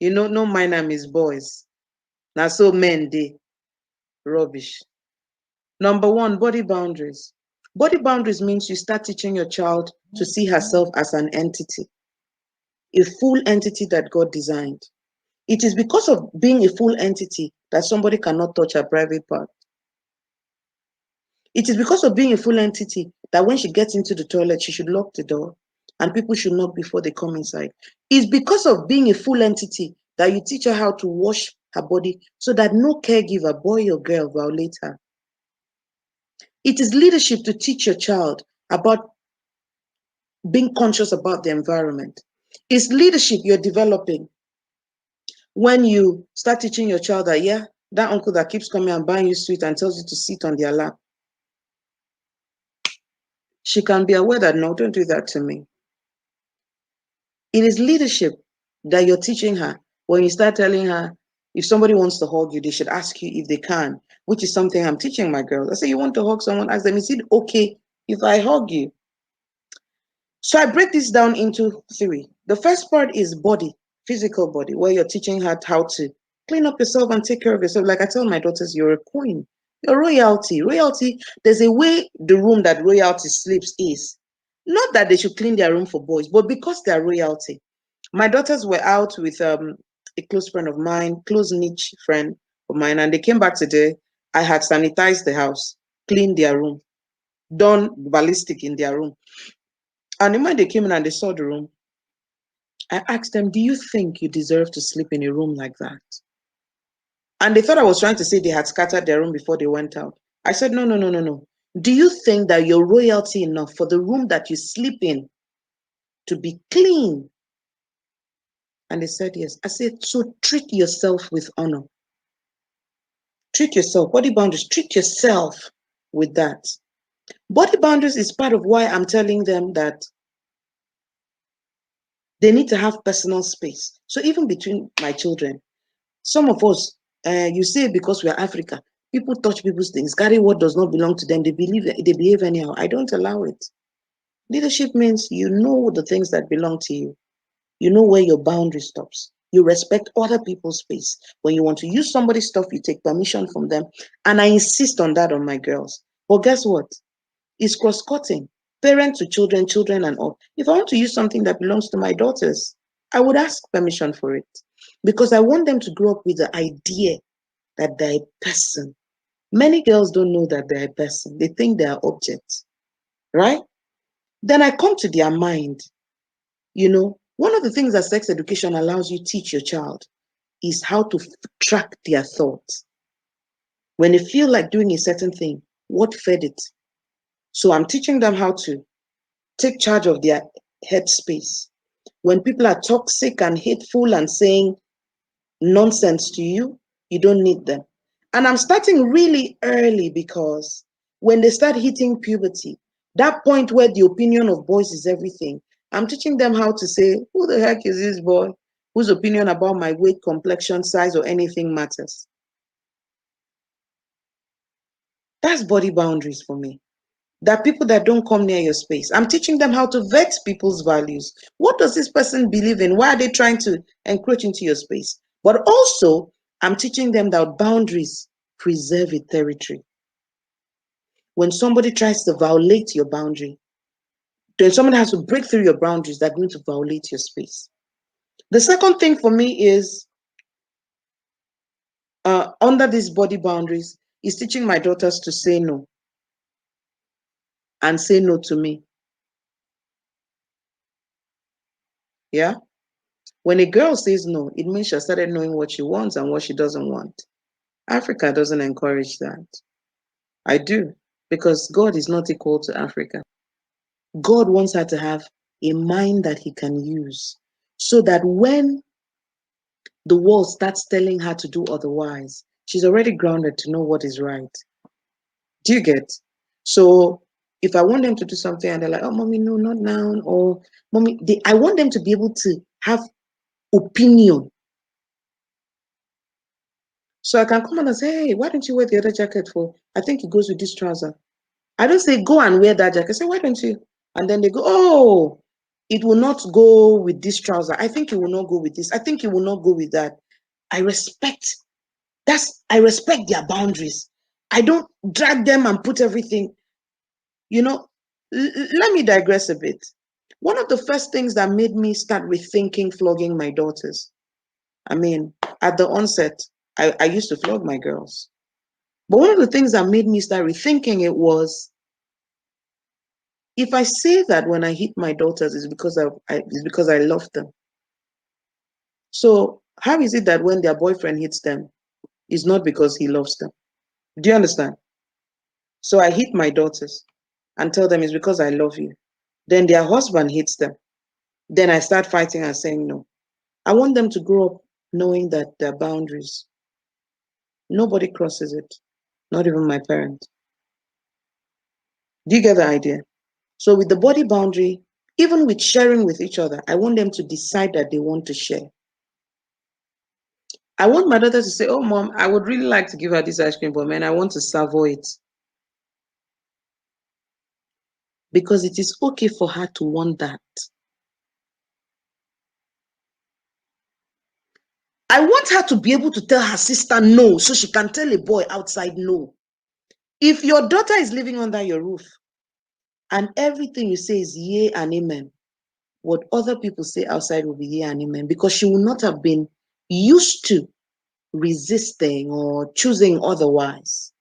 no, my name is boys. Now, so men, they rubbish. Number 1, body boundaries. Body boundaries means you start teaching your child to see herself as an entity, a full entity that God designed. It is because of being a full entity that somebody cannot touch her private part. It is because of being a full entity that when she gets into the toilet, she should lock the door and people should knock before they come inside. It's because of being a full entity that you teach her how to wash her body so that no caregiver, boy or girl, violate her. It is leadership to teach your child about being conscious about the environment. It's leadership you're developing when you start teaching your child that, that uncle that keeps coming and buying you sweet and tells you to sit on their lap. She can be aware that, no, don't do that to me. It is leadership that you're teaching her when you start telling her, if somebody wants to hug you, they should ask you if they can, which is something I'm teaching my girls. I say, you want to hug someone, ask them, is it okay if I hug you? So I break this down into 3. The first part is body, physical body, where you're teaching her how to clean up yourself and take care of yourself. Like I tell my daughters, you're a queen, you're royalty. Royalty, there's a way the room that royalty sleeps is. Not that they should clean their room for boys, but because they're royalty. My daughters were out with a close friend of mine, close niche friend of mine, and they came back today. I had sanitized the house, cleaned their room, done ballistic in their room. And when they came in and they saw the room, I asked them, do you think you deserve to sleep in a room like that? And they thought I was trying to say they had scattered their room before they went out. I said, no. Do you think that you're royalty enough for the room that you sleep in to be clean? And they said, yes. I said, so treat yourself with honor. Treat yourself. Body boundaries, treat yourself with that. Body boundaries is part of why I'm telling them that they need to have personal space. So even between my children, some of us, you say because we are Africa, people touch people's things, carry what does not belong to them. They behave anyhow. I don't allow it. Leadership means you know the things that belong to you. You know where your boundary stops. You respect other people's space. When you want to use somebody's stuff, you take permission from them. And I insist on that on my girls. But guess what? is cross-cutting. Parent to children, children and all. If I want to use something that belongs to my daughters, I would ask permission for it because I want them to grow up with the idea that they're a person. Many girls don't know that they're a person. They think they are objects, right? Then I come to their mind. You know, one of the things that sex education allows you to teach your child is how to track their thoughts. When they feel like doing a certain thing, what fed it? So I'm teaching them how to take charge of their headspace. When people are toxic and hateful and saying nonsense to you, you don't need them. And I'm starting really early because when they start hitting puberty, that point where the opinion of boys is everything, I'm teaching them how to say, who the heck is this boy whose opinion about my weight, complexion, size, or anything matters? That's body boundaries for me. That people that don't come near your space. I'm teaching them how to vet people's values. What does this person believe in? Why are they trying to encroach into your space? But also, I'm teaching them that boundaries preserve a territory. When somebody tries to violate your boundary, then somebody has to break through your boundaries, they're going to violate your space. The second thing for me is, under these body boundaries, is teaching my daughters to say no and say no to me. Yeah? When a girl says no, it means she started knowing what she wants and what she doesn't want. Africa doesn't encourage that. I do, because God is not equal to Africa. God wants her to have a mind that he can use so that when the world starts telling her to do otherwise, she's already grounded to know what is right. Do you get? So if I want them to do something and they're like, oh, mommy, no, not now, or mommy, I want them to be able to have opinion. So I can come on and say, hey, why don't you wear the other jacket for? I think it goes with this trouser. I don't say, go and wear that jacket. I say, why don't you? And then they go, oh, it will not go with this trouser. I think it will not go with this. I think it will not go with that. I respect their boundaries. I don't drag them and put everything, you know. Let me digress a bit. One of the first things that made me start rethinking flogging my daughters, I mean, at the onset, I used to flog my girls. But one of the things that made me start rethinking it was, if I say that when I hit my daughters, it's because I love them. So how is it that when their boyfriend hits them, it's not because he loves them? Do you understand? So I hit my daughters and tell them it's because I love you. Then their husband hits them. Then I start fighting and saying no. I want them to grow up knowing that there are boundaries. Nobody crosses it, not even my parents. Do you get the idea? So with the body boundary, even with sharing with each other, I want them to decide that they want to share. I want my daughter to say, oh, mom, I would really like to give her this ice cream, but man, I want to savour it. Because it is okay for her to want that. I want her to be able to tell her sister no, so she can tell a boy outside no. If your daughter is living under your roof and everything you say is yea and amen, what other people say outside will be yea and amen, because she will not have been used to resisting or choosing otherwise.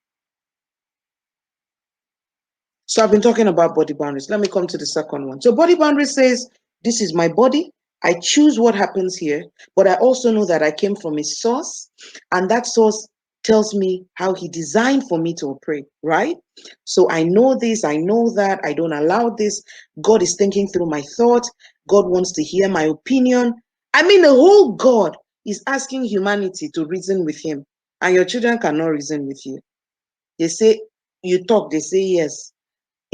So I've been talking about body boundaries. Let me come to the second one. So body boundary says, this is my body. I choose what happens here, but I also know that I came from a source, and that source tells me how he designed for me to operate, right? So I know this, I know that, I don't allow this. God is thinking through my thought. God wants to hear my opinion. I mean, the whole God is asking humanity to reason with him, and your children cannot reason with you. They say, you talk, they say yes.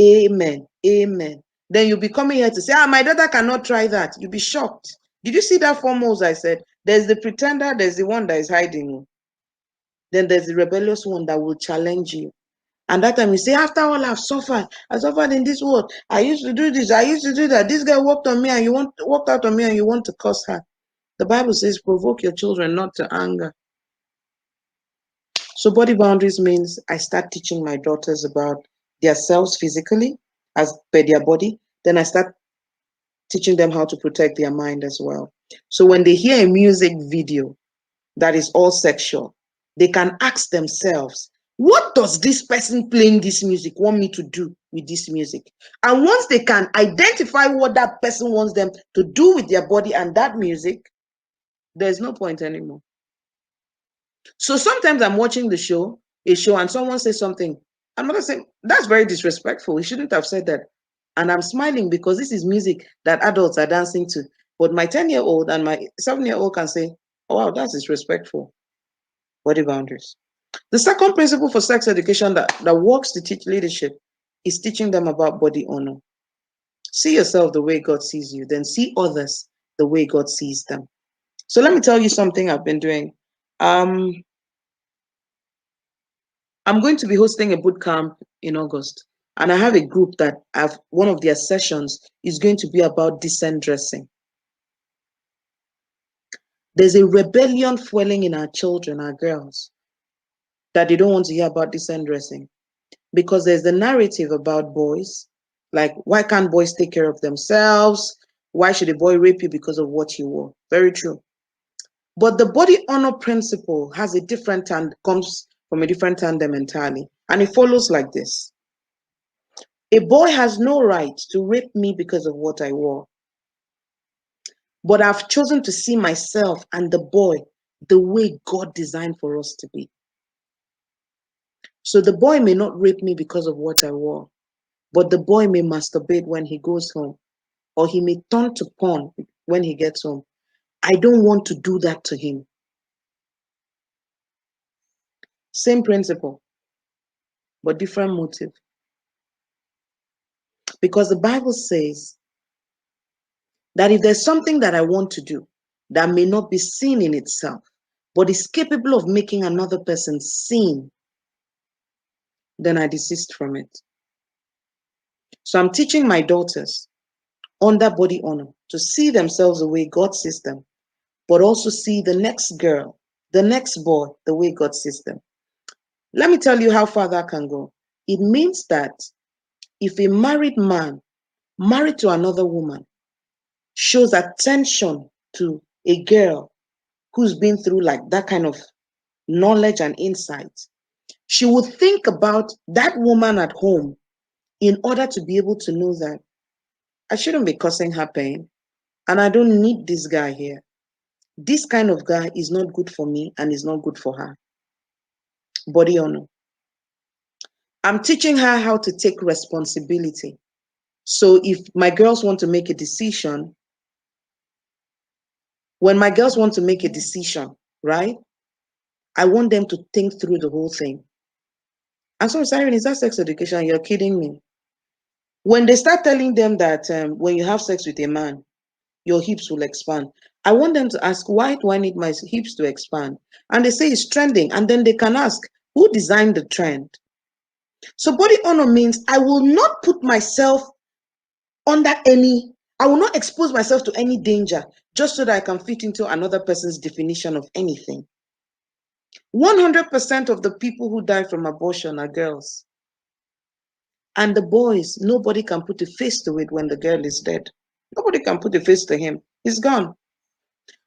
Amen. Amen. Then you'll be coming here to say, my daughter cannot try that. You'll be shocked. Did you see that 4 moles I said? There's the pretender, there's the one that is hiding. Then there's the rebellious one that will challenge you. And that time you say, after all I suffered in this world. I used to do this, I used to do that. This guy walked on me and walked out on me and you want to curse her. The Bible says, provoke your children not to anger. So body boundaries means I start teaching my daughters about themselves physically as per their body, then I start teaching them how to protect their mind as well. So when they hear a music video that is all sexual, they can ask themselves, what does this person playing this music want me to do with this music? And once they can identify what that person wants them to do with their body and that music, there's no point anymore. So sometimes I'm watching a show, and someone says something. I'm not saying that's very disrespectful. He shouldn't have said that. And I'm smiling because this is music that adults are dancing to. But my 10-year-old and my 7-year-old can say, oh, wow, that's disrespectful. Body boundaries. The second principle for sex education that works to teach leadership is teaching them about body honor. See yourself the way God sees you, then see others the way God sees them. So let me tell you something I've been doing. I'm going to be hosting a boot camp in August, and I have a group that one of their sessions is going to be about decent dressing. There's a rebellion fueling in our children, our girls, that they don't want to hear about decent dressing because there's the narrative about boys, like why can't boys take care of themselves? Why should a boy rape you because of what you wore? Very true. But the body honor principle has a different comes from a different tandem entirely, and it follows like this. A boy has no right to rape me because of what I wore. But I've chosen to see myself and the boy the way God designed for us to be. So the boy may not rape me because of what I wore, but the boy may masturbate when he goes home, or he may turn to porn when he gets home. I don't want to do that to him. Same principle, but different motive. Because the Bible says that if there's something that I want to do that may not be seen in itself, but is capable of making another person sin, then I desist from it. So I'm teaching my daughters under body honor to see themselves the way God sees them, but also see the next girl, the next boy, the way God sees them. Let me tell you how far that can go. It means that if a married man married to another woman shows attention to a girl who's been through like that kind of knowledge and insight, she would think about that woman at home in order to be able to know that I shouldn't be causing her pain and I don't need this guy here. This kind of guy is not good for me and is not good for her. Body honor. I'm teaching her how to take responsibility. So if my girls want to make a decision, when my girls want to make a decision, right? I want them to think through the whole thing. And so, Siren, is that sex education? You're kidding me. When they start telling them that when you have sex with a man, your hips will expand, I want them to ask, why do I need my hips to expand? And they say it's trending. And then they can ask, who designed the trend? So body honor means I will not put myself under I will not expose myself to any danger just so that I can fit into another person's definition of anything. 100% of the people who die from abortion are girls. And the boys, nobody can put a face to it when the girl is dead. Nobody can put a face to him. He's gone.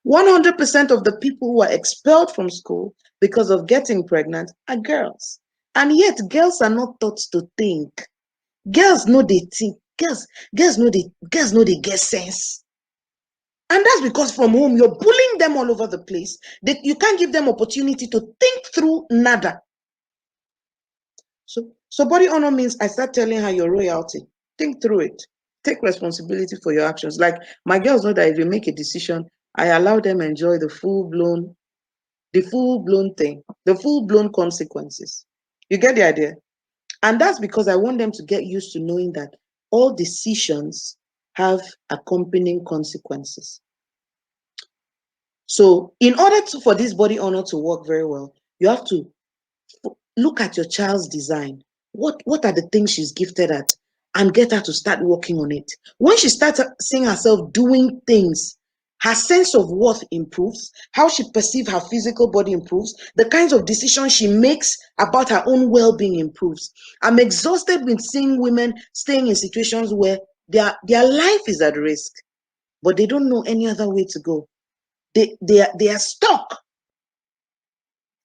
100% of the people who are expelled from school because of getting pregnant are girls. And yet girls are not taught to think. Girls know they think. Girls know they get sense. And that's because from home, you're bullying them all over the place. You can't give them opportunity to think through nada. So body honor means I start telling her your royalty. Think through it. Take responsibility for your actions. Like my girls know that if you make a decision, I allow them enjoy the full-blown thing, the full-blown consequences. You get the idea? And that's because I want them to get used to knowing that all decisions have accompanying consequences. So in order for this body honor to work very well, you have to look at your child's design. What are the things she's gifted at? And get her to start working on it. When she starts seeing herself doing things, her sense of worth improves, how she perceives her physical body improves, the kinds of decisions she makes about her own well-being improves. I'm exhausted with seeing women staying in situations where their life is at risk, but they don't know any other way to go. They are stuck.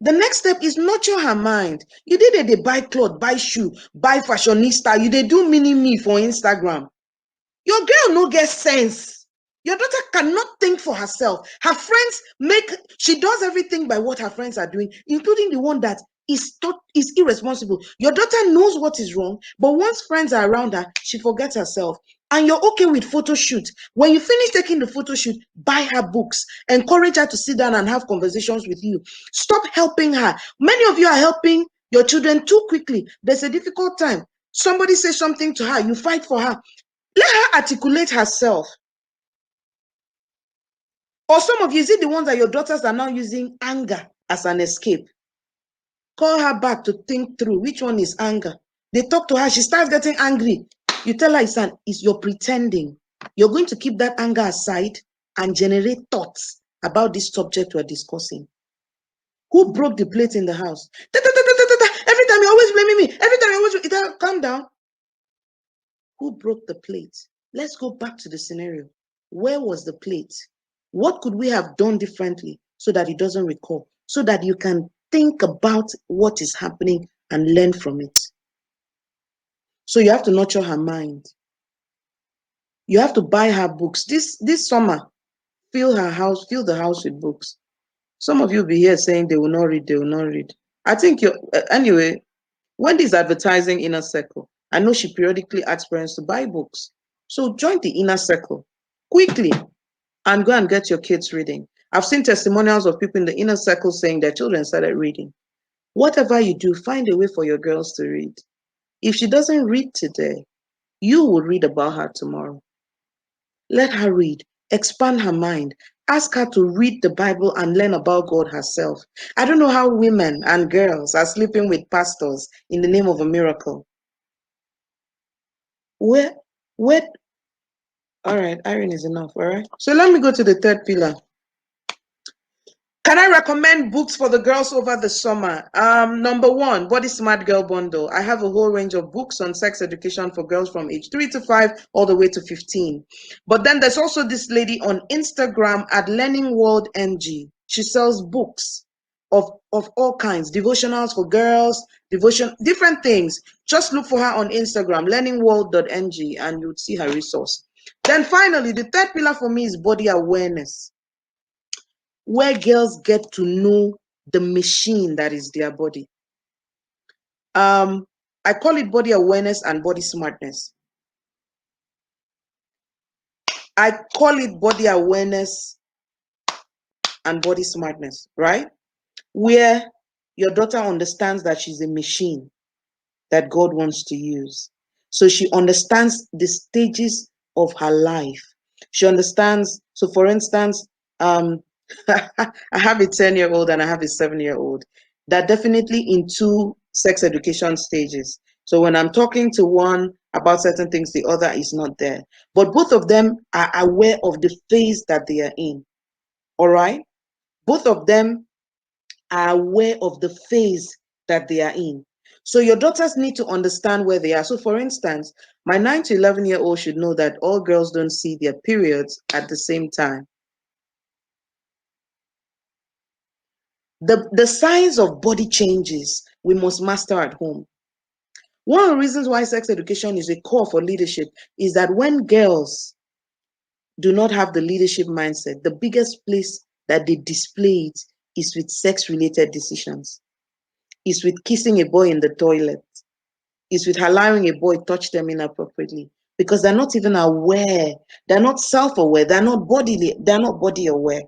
The next step is nurture her mind. You did they buy clothes, buy shoe, buy fashionista, you they do mini-me for Instagram. Your girl no get sense. Your daughter cannot think for herself. Her friends she does everything by what her friends are doing, including the one that is irresponsible. Your daughter knows what is wrong, but once friends are around her, she forgets herself. And you're okay with photo shoot. When you finish taking the photo shoot, buy her books. Encourage her to sit down and have conversations with you. Stop helping her. Many of you are helping your children too quickly. There's a difficult time. Somebody says something to her, you fight for her. Let her articulate herself. Or some of you, is it the ones that your daughters are now using anger as an escape? Call her back to think through which one is anger. They talk to her, she starts getting angry. You tell her you're pretending. You're going to keep that anger aside and generate thoughts about this subject we're discussing. Who broke the plate in the house? Every time you're always blaming me. Every time you're always, calm down. Who broke the plate? Let's go back to the scenario. Where was the plate? What could we have done differently so that it doesn't recur? So that you can think about what is happening and learn from it. So you have to nurture her mind. You have to buy her books. This summer, fill the house with books. Some of you will be here saying they will not read. I think anyway, Wendy's advertising Inner Circle. I know she periodically asks parents to buy books. So join the Inner Circle quickly and go and get your kids reading. I've seen testimonials of people in the Inner Circle saying their children started reading. Whatever you do, find a way for your girls to read. If she doesn't read today, you will read about her tomorrow. Let her read, expand her mind. Ask her to read the Bible and learn about God herself. I don't know how women and girls are sleeping with pastors in the name of a miracle. All right, Irene is enough, all right? So let me go to the third pillar. Can I recommend books for the girls over the summer? Number one, Body Smart Girl Bundle. I have a whole range of books on sex education for girls from age 3 to 5 all the way to 15. But then there's also this lady on Instagram at Learning World NG. She sells books of all kinds, devotionals for girls, different things. Just look for her on Instagram, learningworld.ng, and you'll see her resource. Then finally, the third pillar for me is body awareness, where girls get to know the machine that is their body. I call it body awareness and body smartness. I call it body awareness and body smartness, right? Where your daughter understands that she's a machine that God wants to use. So she understands the stages of her life. She understands, so for instance, I have a 10-year-old and I have a 7-year-old. They're definitely in two sex education stages. So when I'm talking to one about certain things, the other is not there. But both of them are aware of the phase that they are in. All right? Both of them are aware of the phase that they are in. So your daughters need to understand where they are. So for instance, my 9 to 11-year-old should know that all girls don't see their periods at the same time. The signs of body changes we must master at home. One of the reasons why sex education is a core for leadership is that when girls do not have the leadership mindset, the biggest place that they display it is with sex-related decisions. Is with kissing a boy in the toilet. Is with allowing a boy touch them inappropriately. Because they're not even aware. They're not self-aware. They're not body aware.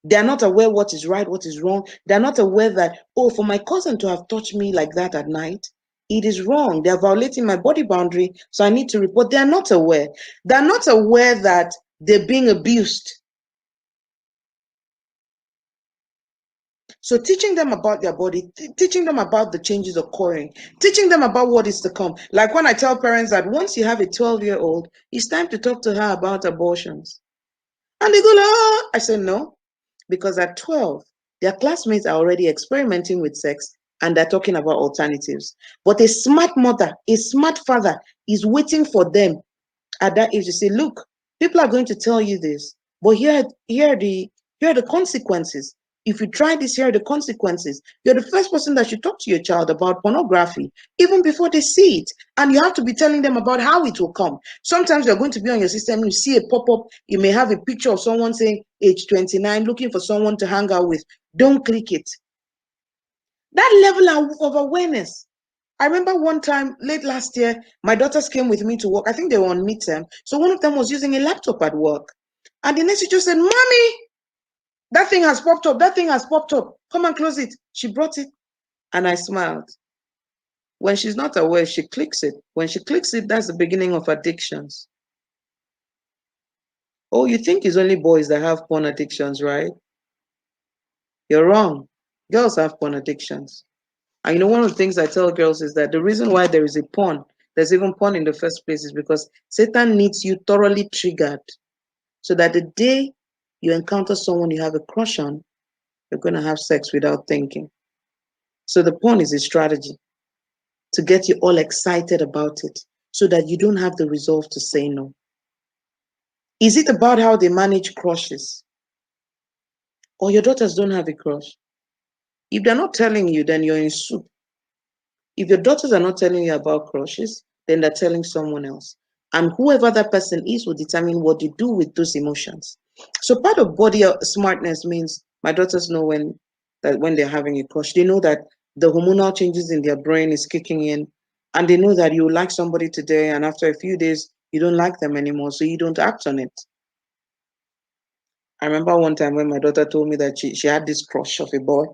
They're not aware what is right, what is wrong. They're not aware that, oh, for my cousin to have touched me like that at night, it is wrong. They're violating my body boundary, so I need to report. They're not aware. They're not aware that they're being abused. So teaching them about their body, teaching them about the changes occurring, teaching them about what is to come. Like when I tell parents that once you have a 12-year-old, it's time to talk to her about abortions. And they go, oh, I said, no, because at 12, their classmates are already experimenting with sex and they're talking about alternatives. But a smart mother, a smart father is waiting for them at that age to say, look, people are going to tell you this, but here are the consequences. If you try this, here are the consequences. You're the first person that should talk to your child about pornography, even before they see it. And you have to be telling them about how it will come. Sometimes you're going to be on your system, you see a pop-up, you may have a picture of someone saying age 29, looking for someone to hang out with. Don't click it. That level of awareness. I remember one time late last year, my daughters came with me to work. I think they were on midterm. So one of them was using a laptop at work. And the next teacher said, Mommy, that thing has popped up. That thing has popped up. Come and close it. She brought it. And I smiled. When she's not aware, she clicks it. When she clicks it, that's the beginning of addictions. Oh, you think it's only boys that have porn addictions, right? You're wrong. Girls have porn addictions. And you know, one of the things I tell girls is that the reason why there is a porn, there's even porn in the first place, is because Satan needs you thoroughly triggered so that the day you encounter someone you have a crush on, you're going to have sex without thinking. So the porn is a strategy to get you all excited about it so that you don't have the resolve to say no. Is it about how they manage crushes? Or your daughters don't have a crush? If they're not telling you, then you're in soup. If your daughters are not telling you about crushes, then they're telling someone else. And whoever that person is will determine what you do with those emotions. So part of body smartness means my daughters know when they're having a crush. They know that the hormonal changes in their brain is kicking in. And they know that you like somebody today, and after a few days, you don't like them anymore, so you don't act on it. I remember one time when my daughter told me that she had this crush of a boy,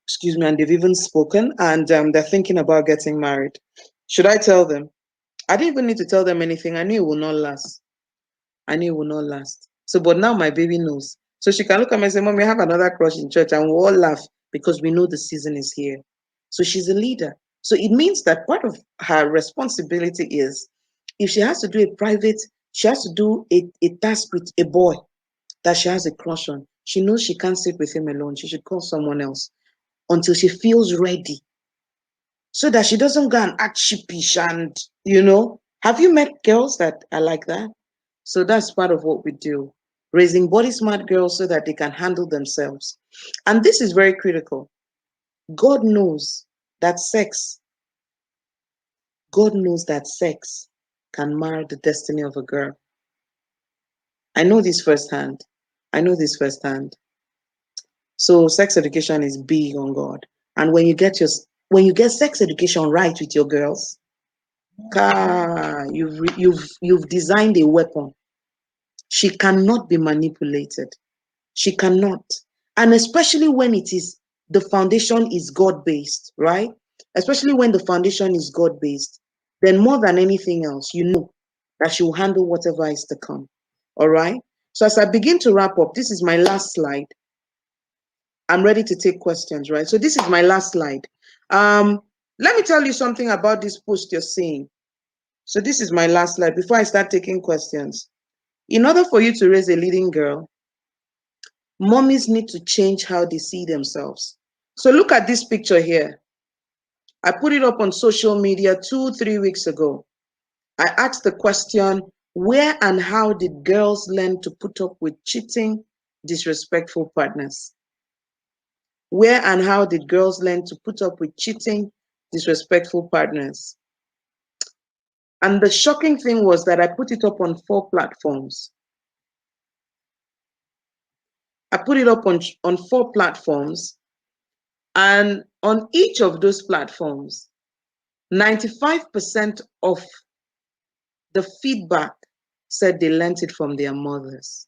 excuse me, and they've even spoken, and they're thinking about getting married. Should I tell them? I didn't even need to tell them anything. I knew it will not last. I knew it will not last. So, but now my baby knows. So she can look at me and say, Mommy, I have another crush in church, and we'll all laugh because we know the season is here. So she's a leader. So it means that part of her responsibility is, if she has to do a private, she has to do a task with a boy that she has a crush on. She knows she can't sit with him alone. She should call someone else until she feels ready, so that she doesn't go and act sheepish. And, have you met girls that are like that? So that's part of what we do, raising body smart girls so that they can handle themselves. And this is very critical. God knows that sex can mar the destiny of a girl. I know this firsthand. So sex education is big on God. And when you get sex education right with your girls, you've designed a weapon. She cannot be manipulated. She cannot. And especially when the foundation is God-based, right? Especially when the foundation is God-based, then more than anything else, you know that she will handle whatever is to come. All right? So as I begin to wrap up, this is my last slide. I'm ready to take questions, right? So this is my last slide. Let me tell you something about this post you're seeing. So this is my last slide before I start taking questions. In order for you to raise a leading girl, mommies need to change how they see themselves. So look at this picture here. I put it up on social media 2-3 weeks ago. I asked the question, where and how did girls learn to put up with cheating, disrespectful partners? Where and how did girls learn to put up with cheating, disrespectful partners? And the shocking thing was that I put it up on 4 platforms. I put it up on 4 platforms, and on each of those platforms, 95% of the feedback said they learned it from their mothers.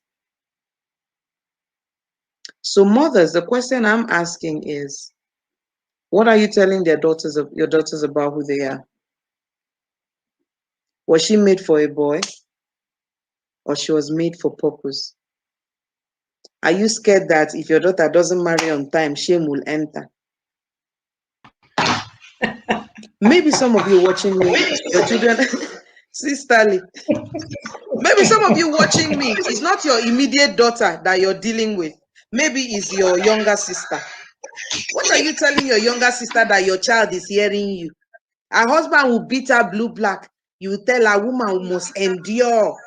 So mothers, the question I'm asking is, what are you telling your daughters about who they are? Was she made for a boy, or she was made for purpose? Are you scared that if your daughter doesn't marry on time, shame will enter? Maybe some of you watching me, your children, Sisterly, Maybe some of you watching me, it's not your immediate daughter that you're dealing with. Maybe it's your younger sister. What are you telling your younger sister that your child is hearing you? Her husband will beat her blue black. You tell a woman who must endure.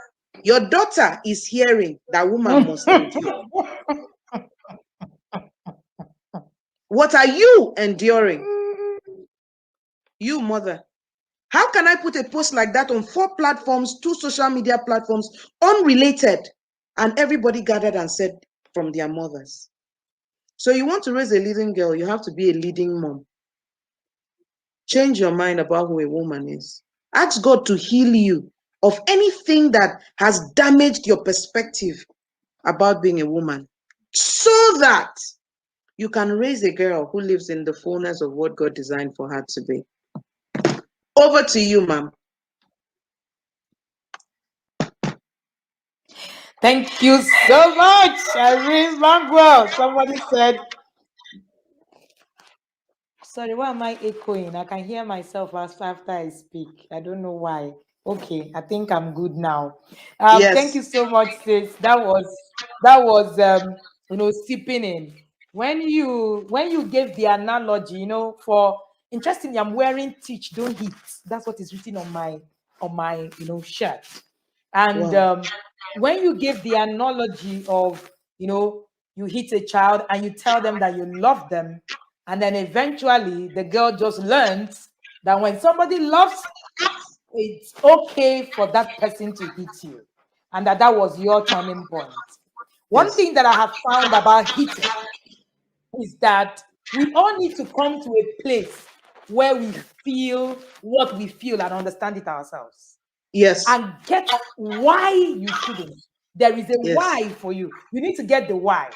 Your daughter is hearing that woman must endure. What are you enduring? You mother. How can I put a post like that on 4 platforms, 2 social media platforms, unrelated, and everybody gathered and said from their mothers? So you want to raise a leading girl, you have to be a leading mom. Change your mind about who a woman is. Ask God to heal you of anything that has damaged your perspective about being a woman, so that you can raise a girl who lives in the fullness of what God designed for her to be. Over to you, ma'am. Thank you so much, Irene Manuel. Somebody said, sorry, why am I echoing? I can hear myself after I speak. I don't know why. Okay, I think I'm good now. Thank you Yes. so much, sis. That was sipping in. When you gave the analogy, for interestingly, I'm wearing teach, don't hit. That's what is written on my shirt. And Wow. when you give the analogy of, you hit a child and you tell them that you love them, and then eventually the girl just learns that when somebody loves, it's okay for that person to hit you. And that was your turning point. One Yes. thing that I have found about hitting is that we all need to come to a place where we feel what we feel and understand it ourselves. Yes. And get why you shouldn't. There is a Yes. why for you. You need to get the why.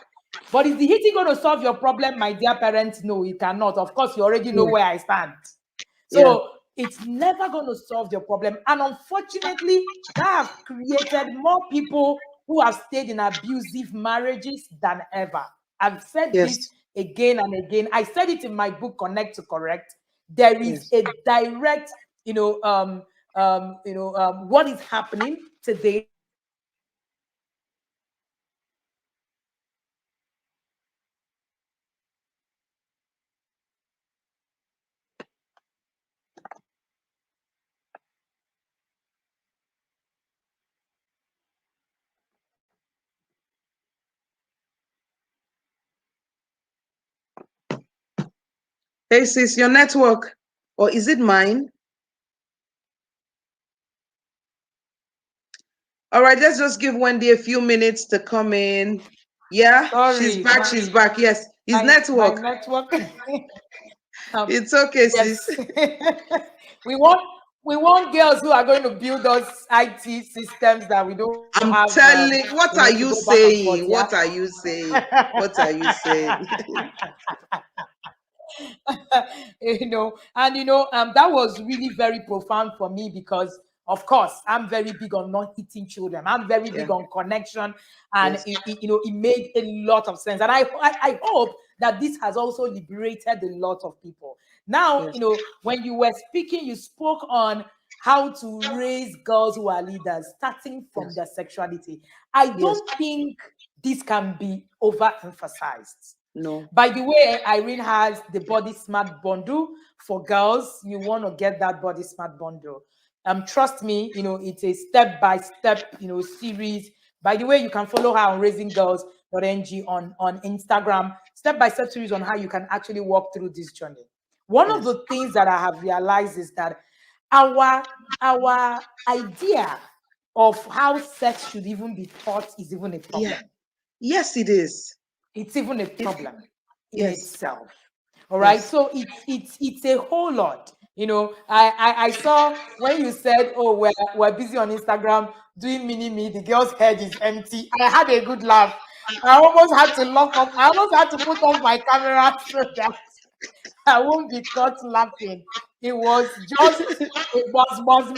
But is the hitting going to solve your problem, my dear parents? No, it cannot. Of course, you already know where I stand. So it's never going to solve your problem. And unfortunately, that has created more people who have stayed in abusive marriages than ever. I've said this again and again. I said it in my book, Connect to Correct. There is a direct, what is happening today. Hey sis, your network, or is it mine? All right, let's just give Wendy a few minutes to come in. Yeah, Sorry, she's back. She's back. Yes, his my network. network. It's okay, Yes. sis. we want girls who are going to build us IT systems that we don't I'm have. telling. What are to you go back and forth, saying? yeah? What are you saying? What are you saying? That was really very profound for me because, of course, I'm very big on not hitting children. I'm very big on connection, and it made a lot of sense. And I hope that this has also liberated a lot of people. Now, when you were speaking, you spoke on how to raise girls who are leaders, starting from their sexuality. I don't think this can be overemphasized. No. By the way, Irene has the Body Smart bundle for girls. You want to get that Body Smart bundle. Trust me, it's a step-by-step, series. By the way, you can follow her on raising-girls.ng on Instagram. Step-by-step series on how you can actually walk through this journey. One of the things that I have realized is that our idea of how sex should even be taught is even a problem. Yeah. Yes, it is. It's even a problem in itself. All right. So it's a whole lot. I saw when you said, "Oh, we're busy on Instagram doing mini me," the girl's head is empty. I had a good laugh. I almost had to lock up. I almost had to put off my camera so that I won't be caught laughing. It was just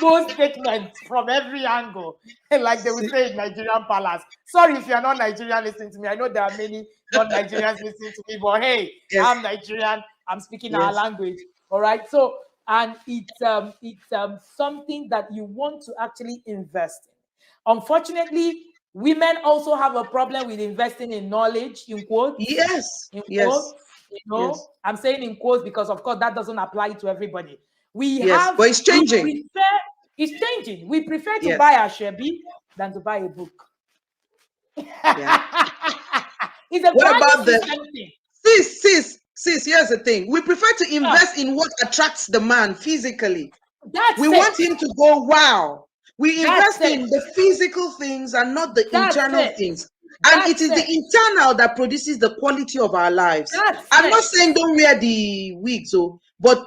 more statements from every angle, like they would say in Nigerian Palace. Sorry if you're not Nigerian listening to me. I know there are many non-Nigerians listening to me, but hey, I'm Nigerian. I'm speaking our language. All right. So, and it's something that you want to actually invest in. Unfortunately, women also have a problem with investing in knowledge, in quotes. Yes. In Yes. quotes, Yes. I'm saying in quotes because, of course, that doesn't apply to everybody. Yes, but it's changing. It's changing. We prefer to Yes. buy a Shebi than to buy a book. Yeah. It's a What about value system thing. Sis, here's the thing. We prefer to invest in what attracts the man physically. We want him to go, wow. We invest in the physical things and not the internal things. And it is the internal that produces the quality of our lives. I'm not saying don't wear the wigs, but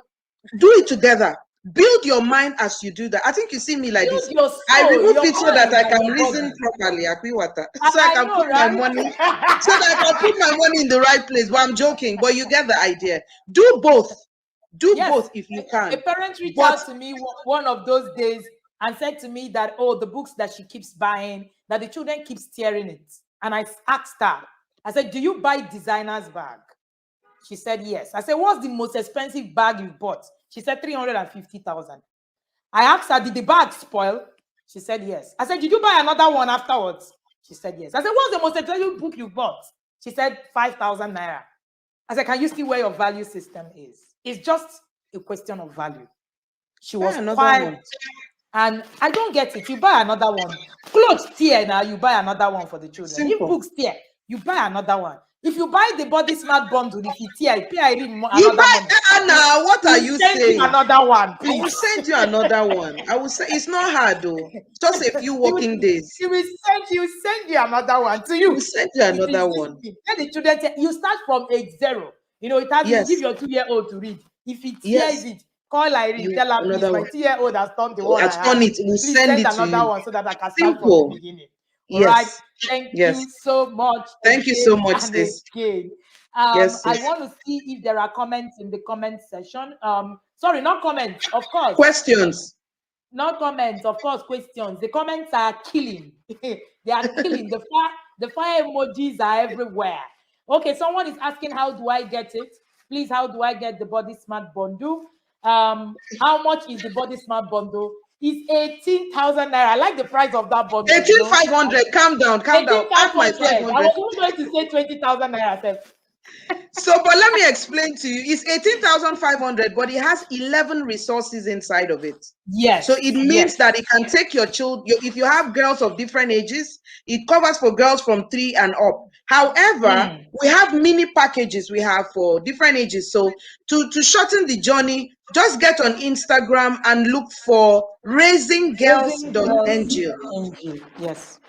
do it together. Build your mind as you do that. I think you see me like Build this. your soul, I remove it so that I mind, can and your reason body. properly. So I can put my money, so that I can put my money in the right place. But I'm joking. But you get the idea. Do both. Do both if you can. A parent reached out to me one of those days and said to me that, oh, the books that she keeps buying, that the children keep tearing it. And I asked her, I said, do you buy designer's bag? She said, yes. I said, what's the most expensive bag you bought? She said, 350,000. I asked her, did the bag spoil? She said, yes. I said, did you buy another one afterwards? She said, yes. I said, what's the most expensive book you bought? She said, 5,000 naira. I said, can you see where your value system is? It's just a question of value. She was quiet. And I don't get it. You buy another one. Clothes tear now, you buy another one for the children. Simple. If books tear, you buy another one. If you buy the body smart bundle, if it tear, you pay you buy Anna, what are you saying? Another one, please. I will send you another one. I will say it's not hard though. Just a few working days. He will send you another one to you. He will send you another one. Let the children you start from age 0. You know, it has you give your 2-year-old to read. If it tears it, call Irene, tell her, please, my 2-year-old has turned the one. We'll send it to another you. one so that I can start from the beginning. Yes. All right. Thank you so much. Thank you so much, sis. I want to see if there are comments in the comment section. Sorry, not comments, of course. Questions. Not comments, of course, questions. The comments are killing. They are killing. The fire emojis are everywhere. Okay, someone is asking, how do I get it? Please, how do I get the Body Smart bundle? How much is the Body Smart bundle? It's 18,000 naira. I like the price of that bundle. 18,500. Calm down. Add my 500. I was going to say 20,000 naira. So, but let me explain to you. It's 18,500, but it has 11 resources inside of it. Yes. So it means that it can take your children. If you have girls of different ages, it covers for girls from 3 and up. However, we have mini packages we have for different ages. So to shorten the journey, just get on Instagram and look for raising-girls.ng. Yes.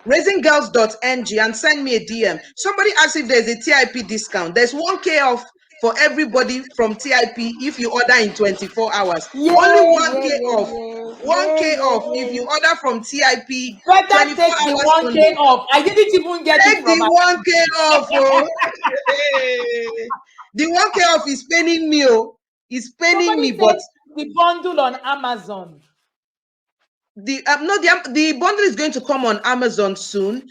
raising-girls.ng and send me a DM. Somebody asked if there's a TIP discount. There's 1K off for everybody from TIP if you order in 24 hours. Only 1K off. 1K off if you order from TIP. Better take the 1K off. I didn't even get it from the 1K off. The 1K off is paining me. It's paining me, but the bundle on Amazon. The bundle is going to come on Amazon soon,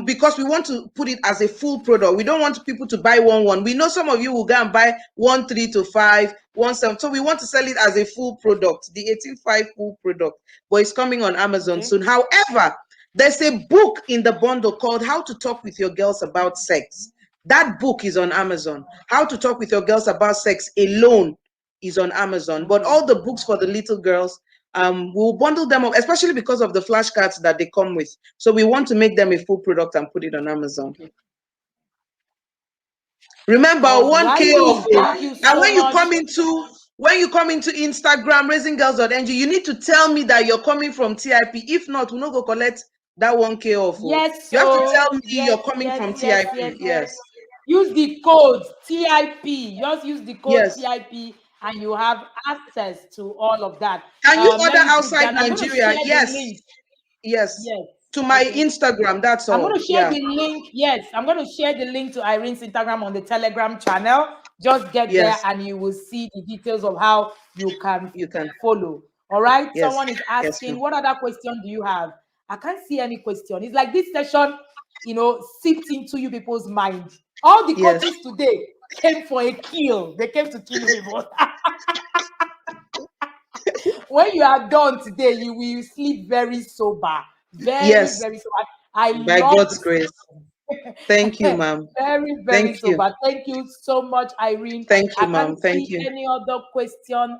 because we want to put it as a full product. We don't want people to buy one. We know some of you will go and buy 1 3 to 5, 1 7. So we want to sell it as a full product, the 18.5 full product, but it's coming on Amazon soon. However, there's a book in the bundle called How to Talk with Your Girls About Sex. That book is on Amazon. How to Talk with Your Girls About Sex alone is on Amazon, but all the books for the little girls, we'll bundle them up, especially because of the flashcards that they come with. So we want to make them a full product and put it on Amazon. Remember, 1K off. And when you come into Instagram, raising-girls.ng, you need to tell me that you're coming from TIP. If not, we'll not go collect that 1K off. Yes, you have to tell me you're coming from TIP. Yes. Use the code TIP. Just use the code TIP. And you have access to all of that. Can you order outside Nigeria? Yes. To my Instagram, that's all. I'm going to share the link. Yes, I'm going to share the link to Irene's Instagram on the Telegram channel. Just get there and you will see the details of how you can follow. All right? Someone is asking, what other question do you have? I can't see any question. It's like this session, seeped into you people's mind. All the coaches today came for a kill. They came to kill people. When you are done today, you will sleep very sober. Very, Yes, very sober. I by love God's this. grace. Thank you, ma'am. Very, very Thank you. sober. Thank you so much, Irene. Thank you, I ma'am. can't Thank see you. any other question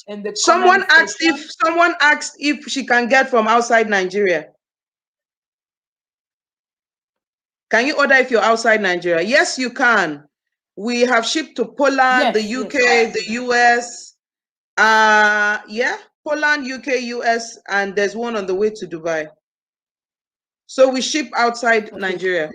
in the Someone comment asked section. if she can get from outside Nigeria. Can you order if you're outside Nigeria? Yes, you can. We have shipped to Poland, the UK, the US. Yeah, Poland, UK, US, and there's one on the way to Dubai. So we ship outside Nigeria.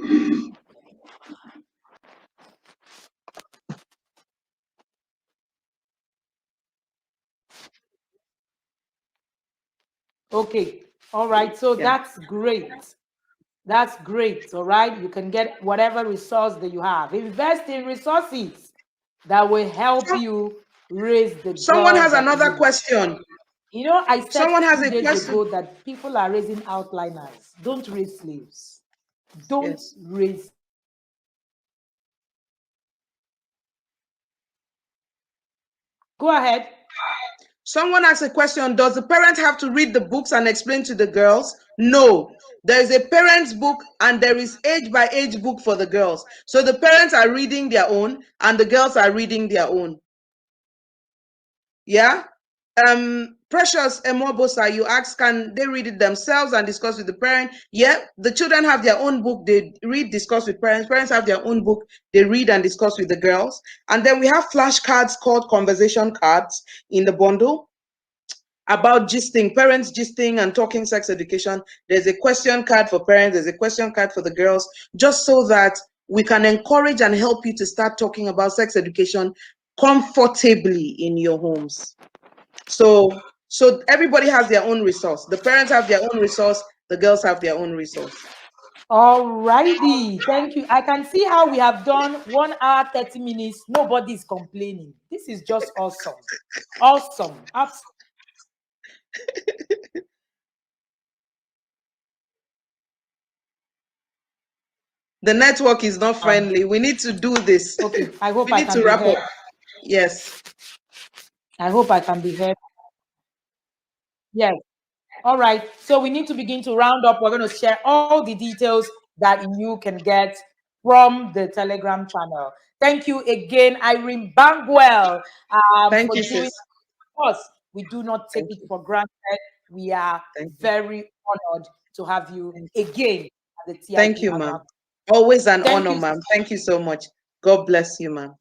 Okay. All right. So that's great. That's great. All right. You can get whatever resource that you have. Invest in resources that will help you raise the Someone girls has that another you. question. You know, I said Someone has 2 a days question. ago that people are raising outliners. Don't raise slaves. Don't raise. Go ahead. Someone asked a question. Does the parent have to read the books and explain to the girls? No. There is a parent's book and there is age by age book for the girls. So the parents are reading their own and the girls are reading their own. Yeah. Precious Emobosa, you asked, can they read it themselves and discuss with the parent? Yeah, the children have their own book, they read, discuss with parents. Parents have their own book, they read and discuss with the girls. And then we have flashcards called conversation cards in the bundle about gisting, parents gisting and talking sex education. There's a question card for parents, there's a question card for the girls, just so that we can encourage and help you to start talking about sex education comfortably in your homes. So everybody has their own resource. The parents have their own resource, the girls have their own resource. All righty. Thank you. I can see how we have done 1 hour, 30 minutes. Nobody's complaining. This is just awesome. Awesome. Absolutely. The network is not friendly. We need to do this. Okay. I hope We I need can to be wrap heard. up. Yes. I hope I can be heard. Yes. All right. So we need to begin to round up. We're going to share all the details that you can get from the Telegram channel. Thank you again, Irene Bangwell, Thank for you, doing sis. it for us. We do not take it for granted. We are very honored to have you again at the TIP. Thank you, ma'am. Always an honor, ma'am. Thank you so much. God bless you, ma'am.